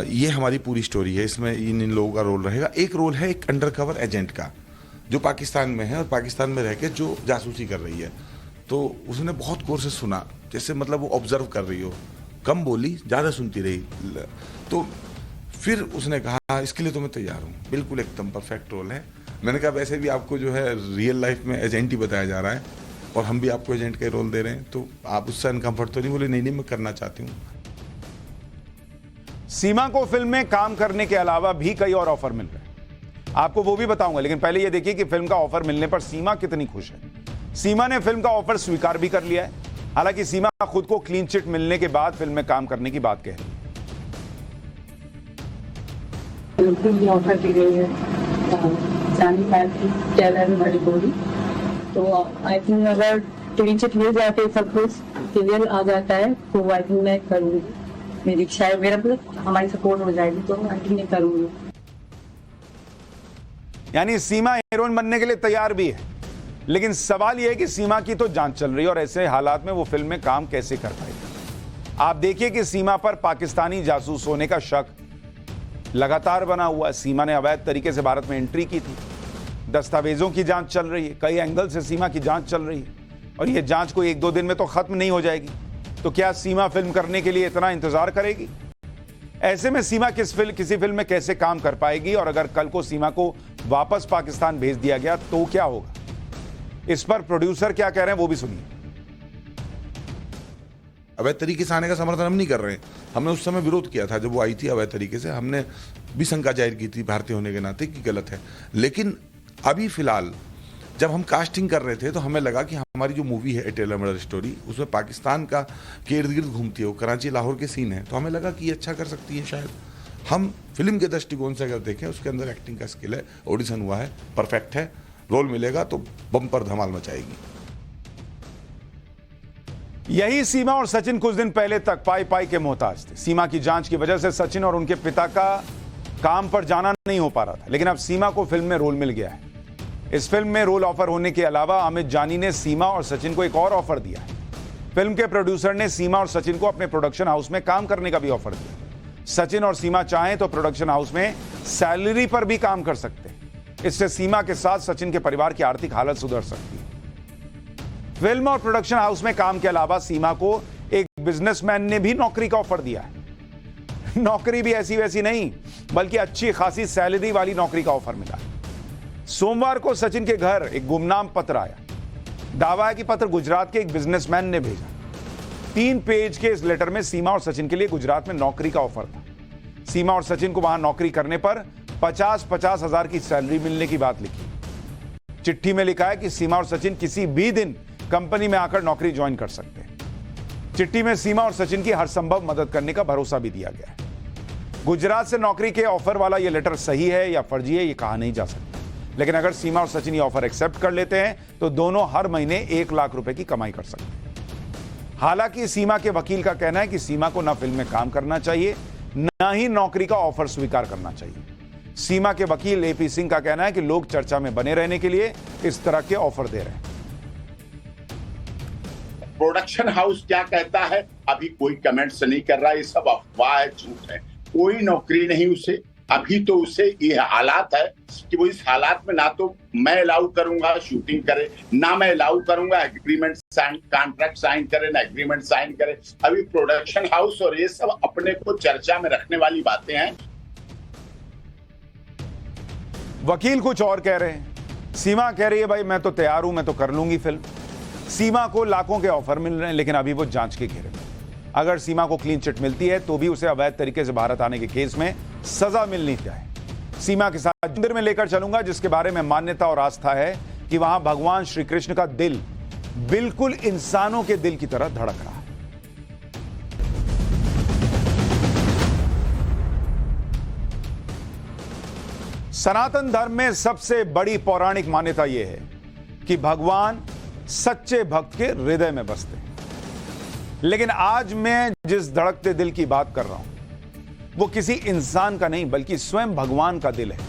ये हमारी पूरी स्टोरी है। इसमें इन लोगों का रोल रहेगा। एक रोल है एक अंडरकवर एजेंट का, जो पाकिस्तान में है और पाकिस्तान में रह के जो जासूसी कर रही है। तो उसने बहुत गौर से सुना, जैसे मतलब वो ऑब्जर्व कर रही हो, कम बोली ज़्यादा सुनती रही। तो फिर उसने कहा इसके लिए तो मैं तैयार हूँ, बिल्कुल एकदम परफेक्ट रोल है। मैंने कहा वैसे भी आपको जो है रियल लाइफ में एजेंट ही बताया जा रहा है और हम भी आपको एजेंट का रोल दे रहे हैं, तो आप उससे अनकम्फर्ट तो नहीं? बोले नहीं मैं करना चाहती हूँ। सीमा को फिल्म में काम करने के अलावा भी कई और ऑफर मिल रहे हैं, आपको वो भी बताऊंगा। लेकिन पहले ये देखिए कि फिल्म का ऑफर मिलने पर सीमा कितनी खुश है। सीमा ने फिल्म का ऑफर स्वीकार भी कर लिया है। हालांकि सीमा खुद को क्लीन चिट मिलने के बाद फिल्म में काम करने की बात कह रही है। ऑफर दी गई है जानी साहब की टेलर मर्डर स्टोरी, तो आई थिंक अगर क्लीन चिट मिल जाते, सब कुछ क्लियर आ जाता है, तो आई थिंक मैं करूँगी। मेरी शायद मेरा मतलब हमारी सपोर्ट हो जाएगी, तो आई थिंक मैं करूँगी। यानी सीमा हीरोइन बनने के लिए तैयार भी है, लेकिन सवाल यह है कि सीमा की तो जांच चल रही है और ऐसे हालात में वो फिल्म में काम कैसे कर पाएगी। आप देखिए कि सीमा पर पाकिस्तानी जासूस होने का शक लगातार बना हुआ है। सीमा ने अवैध तरीके से भारत में एंट्री की थी, दस्तावेजों की जांच चल रही है, कई एंगल से सीमा की जांच चल रही है और यह जांच कोई 1-2 दिन में तो खत्म नहीं हो जाएगी। तो क्या सीमा फिल्म करने के लिए इतना इंतजार करेगी? ऐसे में सीमा किसी फिल्म में कैसे काम कर पाएगी? और अगर कल को सीमा को वापस पाकिस्तान भेज दिया गया तो क्या होगा? इस पर प्रोड्यूसर क्या कह रहे हैं वो भी सुनिए। अवैध तरीके से आने का समर्थन हम नहीं कर रहे हैं। हमने उस समय विरोध किया था जब वो आई थी अवैध तरीके से, हमने भी शंका जाहिर की थी भारतीय होने के नाते कि गलत है। लेकिन अभी फिलहाल जब हम कास्टिंग कर रहे थे तो हमें लगा कि हमारी जो मूवी है ए टेलर मर्डर स्टोरी, उसमें पाकिस्तान का के इर्द गिर्द घूमती है, वो कराची लाहौर के सीन है, तो हमें लगा कि ये अच्छा कर सकती है। शायद हम फिल्म के दृष्टिकोण से अगर देखें, उसके अंदर एक्टिंग का स्किल है, ऑडिशन हुआ है, परफेक्ट है, रोल मिलेगा तो बम्पर धमाल मचाएगी। यही सीमा और सचिन कुछ दिन पहले तक पाई पाई के मोहताज थे। सीमा की जांच की वजह से सचिन और उनके पिता का काम पर जाना नहीं हो पा रहा था, लेकिन अब सीमा को फिल्म में रोल मिल गया है। इस फिल्म में रोल ऑफर होने के अलावा अमित जानी ने सीमा और सचिन को एक और ऑफर दिया है। फिल्म के प्रोड्यूसर ने सीमा और सचिन को अपने प्रोडक्शन हाउस में काम करने का भी ऑफर दिया। सचिन और सीमा चाहें तो प्रोडक्शन हाउस में सैलरी पर भी काम कर सकते हैं। इससे सीमा के साथ सचिन के परिवार की आर्थिक हालत सुधर सकती है। फिल्म और प्रोडक्शन हाउस में काम के अलावा सीमा को एक बिजनेसमैन ने भी नौकरी का ऑफर दिया है। नौकरी भी ऐसी वैसी नहीं, बल्कि अच्छी खासी सैलरी वाली नौकरी का ऑफर मिला। सोमवार को सचिन के घर एक गुमनाम पत्र आया। दावा है कि पत्र गुजरात के एक बिजनेसमैन ने भेजा। 3 पेज के इस लेटर में सीमा और सचिन के लिए गुजरात में नौकरी का ऑफर था। सीमा और सचिन को वहां नौकरी करने पर 50-50 हजार की सैलरी मिलने की बात लिखी। चिट्ठी में लिखा है कि सीमा और सचिन किसी भी दिन कंपनी में आकर नौकरी ज्वाइन कर सकते हैं। चिट्ठी में सीमा और सचिन की हर संभव मदद करने का भरोसा भी दिया गया है। गुजरात से नौकरी के ऑफर वाला यह लेटर सही है या फर्जी है, यह कहा नहीं जा सकता, लेकिन अगर सीमा और सचिन ये ऑफर एक्सेप्ट कर लेते हैं तो दोनों हर महीने 1 लाख रुपए की कमाई कर सकते हैं। हालांकि सीमा के वकील का कहना है कि सीमा को ना फिल्म में काम करना चाहिए, ना ही नौकरी का ऑफर स्वीकार करना चाहिए। सीमा के वकील एपी सिंह का कहना है कि लोग चर्चा में बने रहने के लिए इस तरह के ऑफर दे रहे हैं। प्रोडक्शन हाउस क्या कहता है अभी कोई कमेंट्स नहीं कर रहा, ये सब अफवाह है, झूठ है। कोई नौकरी नहीं उसे, अभी तो उसे ये हालात है कि वो इस हालात में ना तो मैं अलाउ करूंगा शूटिंग करे, ना मैं अलाउ करूंगा एग्रीमेंट साइन, कॉन्ट्रैक्ट साइन करे, ना एग्रीमेंट साइन करे। अभी प्रोडक्शन हाउस और ये सब अपने को चर्चा में रखने वाली बातें हैं। वकील कुछ और कह रहे हैं। सीमा कह रही है भाई मैं तो तैयार हूं, मैं तो कर लूंगी फिल्म। सीमा को लाखों के ऑफर मिल रहे हैं, लेकिन अभी वो जांच के घेरे में। अगर सीमा को क्लीन चिट मिलती है तो भी उसे अवैध तरीके से भारत आने के केस में सजा मिलनी चाहिए। सीमा के साथ मंदिर में लेकर चलूंगा जिसके बारे में मान्यता और आस्था है कि वहां भगवान श्री कृष्ण का दिल बिल्कुल इंसानों के दिल की तरह धड़क रहा है। सनातन धर्म में सबसे बड़ी पौराणिक मान्यता यह है कि भगवान सच्चे भक्त के हृदय में बसते हैं। लेकिन आज मैं जिस धड़कते दिल की बात कर रहा हूं वो किसी इंसान का नहीं बल्कि स्वयं भगवान का दिल है।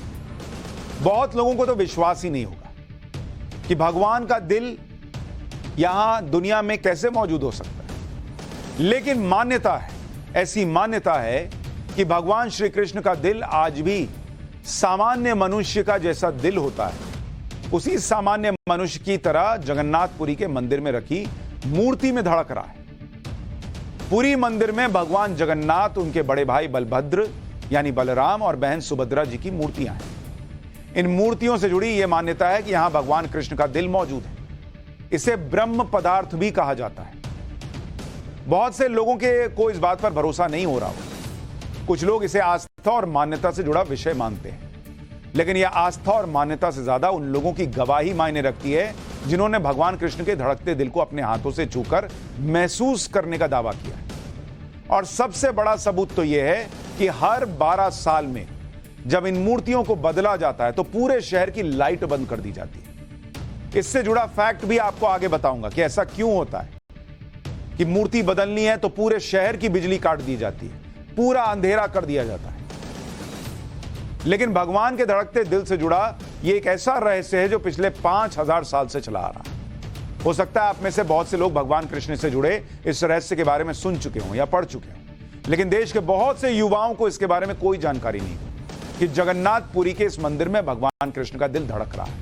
बहुत लोगों को तो विश्वास ही नहीं होगा कि भगवान का दिल यहां दुनिया में कैसे मौजूद हो सकता है, लेकिन मान्यता है, ऐसी मान्यता है कि भगवान श्री कृष्ण का दिल आज भी सामान्य मनुष्य का जैसा दिल होता है, उसी सामान्य मनुष्य की तरह जगन्नाथपुरी के मंदिर में रखी मूर्ति में धड़क रहा है। पुरी मंदिर में भगवान जगन्नाथ, उनके बड़े भाई बलभद्र यानी बलराम और बहन सुभद्रा जी की मूर्तियां हैं। इन मूर्तियों से जुड़ी यह मान्यता है कि यहां भगवान कृष्ण का दिल मौजूद है। इसे ब्रह्म पदार्थ भी कहा जाता है। बहुत से लोगों को इस बात पर भरोसा नहीं हो रहा हो। कुछ लोग इसे आस्था और मान्यता से जुड़ा विषय मानते हैं, लेकिन यह आस्था और मान्यता से ज्यादा उन लोगों की गवाही मायने रखती है जिन्होंने भगवान कृष्ण के धड़कते दिल को अपने हाथों से छूकर महसूस करने का दावा किया है। और सबसे बड़ा सबूत तो यह है कि हर 12 साल में जब इन मूर्तियों को बदला जाता है तो पूरे शहर की लाइट बंद कर दी जाती है। इससे जुड़ा फैक्ट भी आपको आगे बताऊंगा कि ऐसा क्यों होता है कि मूर्ति बदलनी है तो पूरे शहर की बिजली काट दी जाती है, पूरा अंधेरा कर दिया जाता है। लेकिन भगवान के धड़कते दिल से जुड़ा यह एक ऐसा रहस्य है जो पिछले 5000 साल से चला आ रहा है। हो सकता है आप में से बहुत से लोग भगवान कृष्ण से जुड़े इस रहस्य के बारे में सुन चुके हों या पढ़ चुके हों, लेकिन देश के बहुत से युवाओं को इसके बारे में कोई जानकारी नहीं कि जगन्नाथपुरी के इस मंदिर में भगवान कृष्ण का दिल धड़क रहा है।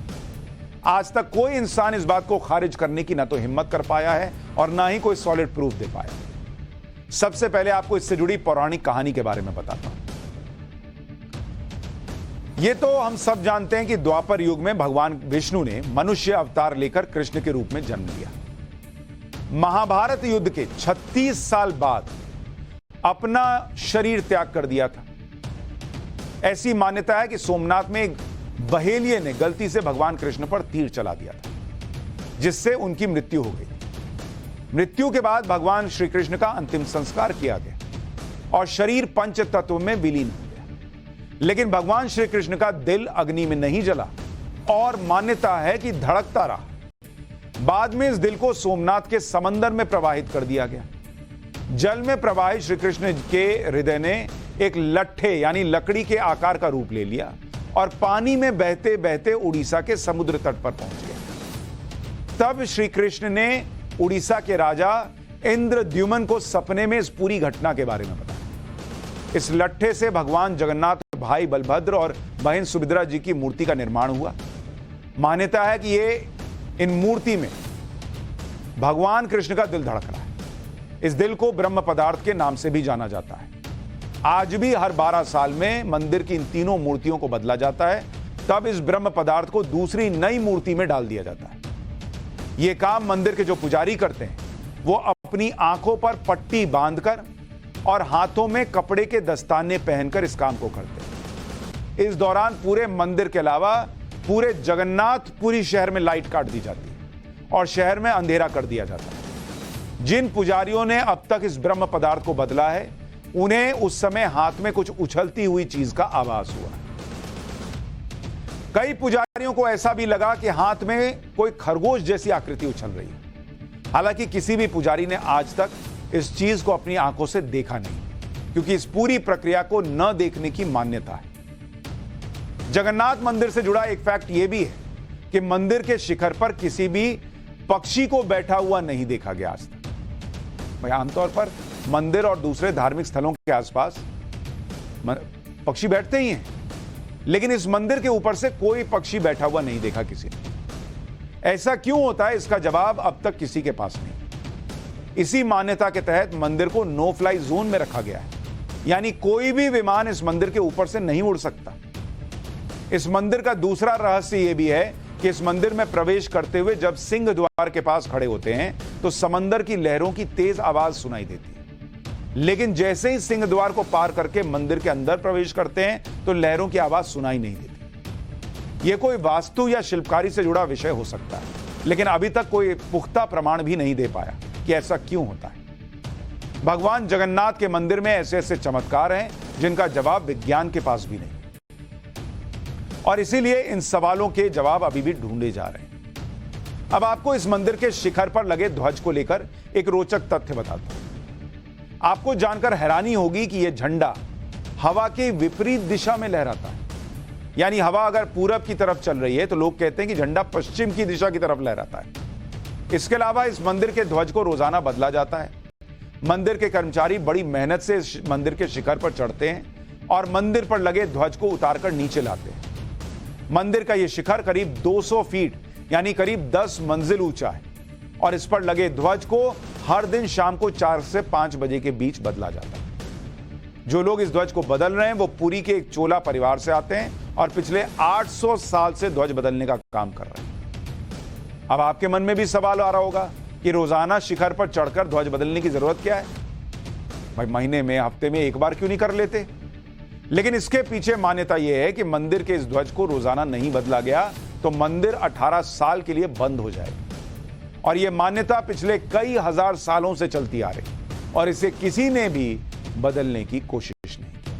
आज तक कोई इंसान इस बात को खारिज करने की ना तो हिम्मत कर पाया है और ना ही कोई सॉलिड प्रूफ दे पाया। सबसे पहले आपको इससे जुड़ी पौराणिक कहानी के बारे में बताता हूं। ये तो हम सब जानते हैं कि द्वापर युग में भगवान विष्णु ने मनुष्य अवतार लेकर कृष्ण के रूप में जन्म लिया। महाभारत युद्ध के 36 साल बाद अपना शरीर त्याग कर दिया था। ऐसी मान्यता है कि सोमनाथ में एक बहेलिये ने गलती से भगवान कृष्ण पर तीर चला दिया था, जिससे उनकी मृत्यु हो गई। मृत्यु के बाद भगवान श्री कृष्ण का अंतिम संस्कार किया गया और शरीर पंच तत्व में विलीन हो गया। लेकिन भगवान श्री कृष्ण का दिल अग्नि में नहीं जला और मान्यता है कि धड़कता रहा। बाद में इस दिल को सोमनाथ के समंदर में प्रवाहित कर दिया गया। जल में प्रवाहित श्री कृष्ण के हृदय ने एक लट्ठे यानी लकड़ी के आकार का रूप ले लिया और पानी में बहते बहते उड़ीसा के समुद्र तट पर पहुंच गया। तब श्री कृष्ण ने उड़ीसा के राजा इंद्रद्युम्न को सपने में इस पूरी घटना के बारे में बताया। इस लट्ठे से भगवान जगन्नाथ, भाई बलभद्र और बहन सुभद्रा जी की मूर्ति का निर्माण हुआ। मान्यता है कि इन मूर्ति में भगवान कृष्ण का दिल धड़क रहा है। इस दिल को ब्रह्म पदार्थ के नाम से भी जाना जाता है। आज भी हर 12 साल में मंदिर की इन तीनों मूर्तियों को बदला जाता है, तब इस ब्रह्म पदार्थ को दूसरी नई मूर्ति में डाल दिया जाता है। यह काम मंदिर के जो पुजारी करते हैं वो अपनी आंखों पर पट्टी बांधकर और हाथों में कपड़े के दस्ताने पहनकर इस काम को करते हैं। इस दौरान पूरे मंदिर के अलावा पूरे जगन्नाथपुरी शहर में लाइट काट दी जाती है और शहर में अंधेरा कर दिया जाता है। जिन पुजारियों ने अब तक इस ब्रह्म पदार्थ को बदला है, उन्हें उस समय हाथ में कुछ उछलती हुई चीज का आभास हुआ। कई पुजारियों को ऐसा भी लगा कि हाथ में कोई खरगोश जैसी आकृति उछल रही है। हालांकि किसी भी पुजारी ने आज तक इस चीज को अपनी आंखों से देखा नहीं, क्योंकि इस पूरी प्रक्रिया को न देखने की मान्यता है। जगन्नाथ मंदिर से जुड़ा एक फैक्ट यह भी है कि मंदिर के शिखर पर किसी भी पक्षी को बैठा हुआ नहीं देखा गया आज तक। भाई आमतौर पर मंदिर और दूसरे धार्मिक स्थलों के आसपास पक्षी बैठते ही हैं, लेकिन इस मंदिर के ऊपर से कोई पक्षी बैठा हुआ नहीं देखा किसी ने। ऐसा क्यों होता है, इसका जवाब अब तक किसी के पास नहीं। इसी मान्यता के तहत मंदिर को नो फ्लाई जोन में रखा गया है, यानी कोई भी विमान इस मंदिर के ऊपर से नहीं उड़ सकता। इस मंदिर का दूसरा रहस्य यह भी है कि इस मंदिर में प्रवेश करते हुए जब सिंह द्वार के पास खड़े होते हैं तो समंदर की लहरों की तेज आवाज सुनाई देती है, लेकिन जैसे ही सिंह द्वार को पार करके मंदिर के अंदर प्रवेश करते हैं तो लहरों की आवाज सुनाई नहीं देती। यह कोई वास्तु या शिल्पकारी से जुड़ा विषय हो सकता है, लेकिन अभी तक कोई पुख्ता प्रमाण भी नहीं दे पाया कि ऐसा क्यों होता है। भगवान जगन्नाथ के मंदिर में ऐसे ऐसे चमत्कार हैं जिनका जवाब विज्ञान के पास भी नहीं, और इसीलिए इन सवालों के जवाब अभी भी ढूंढे जा रहे हैं। अब आपको इस मंदिर के शिखर पर लगे ध्वज को लेकर एक रोचक तथ्य बताता हूं। आपको जानकर हैरानी होगी कि यह झंडा हवा के विपरीत दिशा में लहराता है। यानी हवा अगर पूरब की तरफ चल रही है तो लोग कहते हैं कि झंडा पश्चिम की दिशा की तरफ लहराता है। इसके अलावा इस मंदिर के ध्वज को रोजाना बदला जाता है। मंदिर के कर्मचारी बड़ी मेहनत से इस मंदिर के शिखर पर चढ़ते हैं और मंदिर पर लगे ध्वज को उतारकर नीचे लाते हैं। मंदिर का यह शिखर करीब 200 फीट यानी करीब 10 मंजिल ऊंचा है और इस पर लगे ध्वज को हर दिन शाम को 4 से 5 बजे के बीच बदला जाता है। जो लोग इस ध्वज को बदल रहे हैं वो पुरी के एक चोला परिवार से आते हैं और पिछले 800 साल से ध्वज बदलने का काम कर रहे हैं। अब आपके मन में भी सवाल आ रहा होगा कि रोजाना शिखर पर चढ़कर ध्वज बदलने की जरूरत क्या है? भाई महीने में, हफ्ते में एक बार क्यों नहीं कर लेते? लेकिन इसके पीछे मान्यता यह है कि मंदिर के इस ध्वज को रोजाना नहीं बदला गया तो मंदिर 18 साल के लिए बंद हो जाएगा। और यह मान्यता पिछले कई हजार सालों से चलती आ रही और इसे किसी ने भी बदलने की कोशिश नहीं की।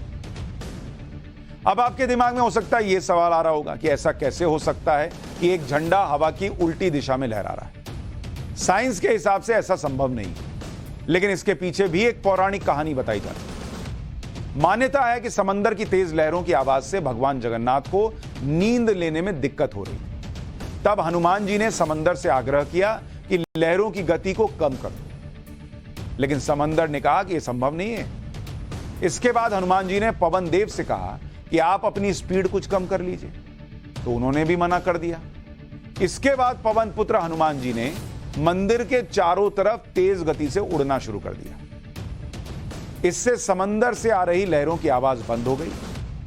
अब आपके दिमाग में हो सकता है यह सवाल आ रहा होगा कि ऐसा कैसे हो सकता है कि एक झंडा हवा की उल्टी दिशा में लहरा रहा है। साइंस के हिसाब से ऐसा संभव नहीं, लेकिन इसके पीछे भी एक पौराणिक कहानी बताई जाती है। मान्यता है कि समंदर की तेज लहरों की आवाज से भगवान जगन्नाथ को नींद लेने में दिक्कत हो रही थी। तब हनुमान जी ने समंदर से आग्रह किया कि लहरों की गति को कम कर दो, लेकिन समंदर ने कहा कि यह संभव नहीं है। इसके बाद हनुमान जी ने पवन देव से कहा कि आप अपनी स्पीड कुछ कम कर लीजिए, तो उन्होंने भी मना कर दिया। इसके बाद पवन पुत्र हनुमान जी ने मंदिर के चारों तरफ तेज गति से उड़ना शुरू कर दिया। इससे समंदर से आ रही लहरों की आवाज बंद हो गई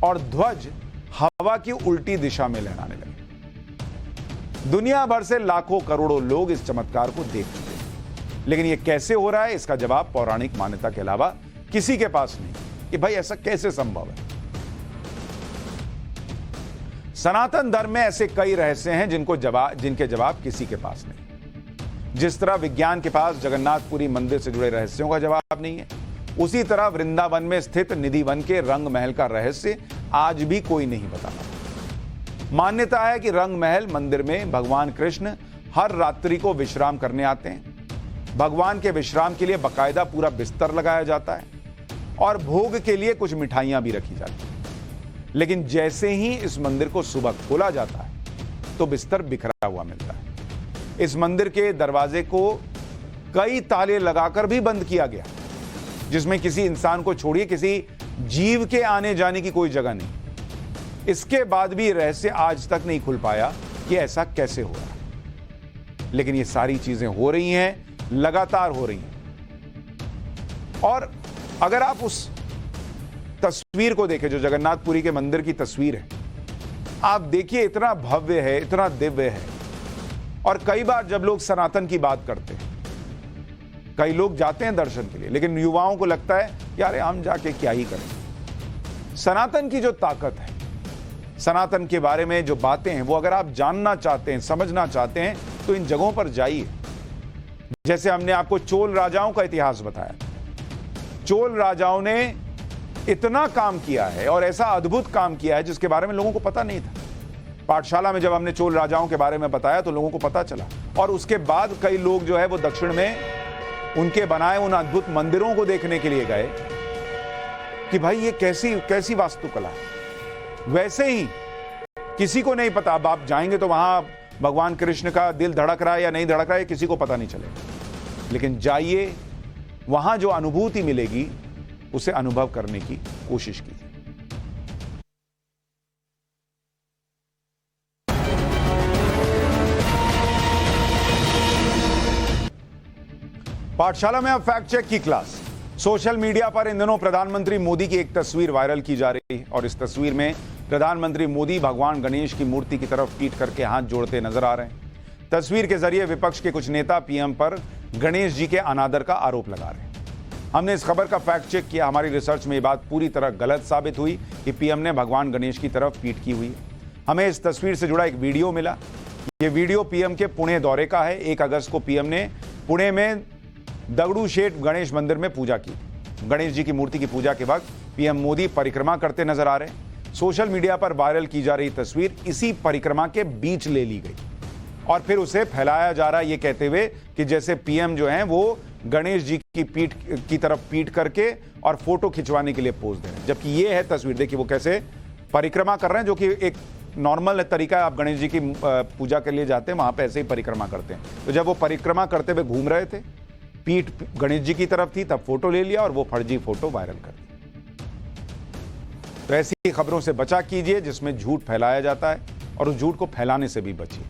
और ध्वज हवा की उल्टी दिशा में लहराने लगे। दुनिया भर से लाखों करोड़ों लोग इस चमत्कार को देख चुके हैं, लेकिन यह कैसे हो रहा है इसका जवाब पौराणिक मान्यता के अलावा किसी के पास नहीं कि भाई ऐसा कैसे संभव है। सनातन धर्म में ऐसे कई रहस्य हैं जिनके जवाब किसी के पास नहीं। जिस तरह विज्ञान के पास जगन्नाथपुरी मंदिर से जुड़े रहस्यों का जवाब नहीं है, उसी तरह वृंदावन में स्थित निधि वन के रंग महल का रहस्य आज भी कोई नहीं बता पाता। मान्यता है कि रंग महल मंदिर में भगवान कृष्ण हर रात्रि को विश्राम करने आते हैं। भगवान के विश्राम के लिए बकायदा पूरा बिस्तर लगाया जाता है और भोग के लिए कुछ मिठाइयां भी रखी जाती हैं। लेकिन जैसे ही इस मंदिर को सुबह खोला जाता है तो बिस्तर बिखरा हुआ मिलता है। इस मंदिर के दरवाजे को कई ताले लगाकर भी बंद किया गया, जिसमें किसी इंसान को छोड़िए किसी जीव के आने जाने की कोई जगह नहीं। इसके बाद भी रहस्य आज तक नहीं खुल पाया कि ऐसा कैसे हो रहा है। लेकिन ये सारी चीजें हो रही हैं, लगातार हो रही हैं। और अगर आप उस तस्वीर को देखें जो जगन्नाथपुरी के मंदिर की तस्वीर है, आप देखिए इतना भव्य है, इतना दिव्य है। और कई बार जब लोग सनातन की बात करते हैं, कई लोग जाते हैं दर्शन के लिए, लेकिन युवाओं को लगता है यार हम जाके क्या ही करें। सनातन की जो ताकत है सनातन के बारे में जो बातें हैं वो अगर आप जानना चाहते हैं, समझना चाहते हैं, तो इन जगहों पर जाइए। जैसे हमने आपको चोल राजाओं का इतिहास बताया। चोल राजाओं ने इतना काम किया है और ऐसा अद्भुत काम किया है जिसके बारे में लोगों को पता नहीं था। पाठशाला में जब हमने चोल राजाओं के बारे में बताया तो लोगों को पता चला, और उसके बाद कई लोग जो है वो दक्षिण में उनके बनाए उन अद्भुत मंदिरों को देखने के लिए गए कि भाई ये कैसी वास्तुकला है। वैसे ही किसी को नहीं पता, अब आप जाएंगे तो वहां भगवान कृष्ण का दिल धड़क रहा है या नहीं धड़क रहा है किसी को पता नहीं चलेगा, लेकिन जाइए, वहां जो अनुभूति मिलेगी उसे अनुभव करने की कोशिश कीजिए। पाठशाला में अब फैक्ट चेक की क्लास। सोशल मीडिया पर इन दिनों प्रधानमंत्री मोदी की एक तस्वीर वायरल की जा रही है और इस तस्वीर में प्रधानमंत्री मोदी भगवान गणेश की मूर्ति की तरफ पीट करके हाथ जोड़ते नजर आ रहे हैं। तस्वीर के जरिए विपक्ष के कुछ नेता पीएम पर गणेश जी के अनादर का आरोप लगा रहे हैं। हमने इस खबर का फैक्ट चेक किया। हमारी रिसर्च में ये बात पूरी तरह गलत साबित हुई कि पीएम ने भगवान गणेश की तरफ पीट की हुई है। हमें इस तस्वीर से जुड़ा एक वीडियो मिला। ये वीडियो पीएम के पुणे दौरे का है। 1 अगस्त को पीएम ने पुणे में दगड़ू शेठ गणेश मंदिर में पूजा की। गणेश जी की मूर्ति की पूजा के वक्त पीएम मोदी परिक्रमा करते नजर आ रहे हैं। सोशल मीडिया पर वायरल की जा रही तस्वीर इसी परिक्रमा के बीच ले ली गई और फिर उसे फैलाया जा रहा है ये कहते हुए कि जैसे पीएम जो हैं वो गणेश जी की पीठ की तरफ पीट करके और फोटो खिंचवाने के लिए पोज दे रहे हैं, जबकि ये है तस्वीर। देखिए वो कैसे परिक्रमा कर रहे हैं, जो कि एक नॉर्मल तरीका है। आप गणेश जी की पूजा के लिए जाते हैं, वहां पे ऐसे ही परिक्रमा करते हैं। तो जब वो परिक्रमा करते हुए घूम रहे थे, पीठ गणेश जी की तरफ थी, तब फोटो ले लिया और वो फर्जी फोटो वायरल कर दी। तो ऐसी खबरों से बचा कीजिए जिसमें झूठ फैलाया जाता है और उस झूठ को फैलाने से भी बचिए।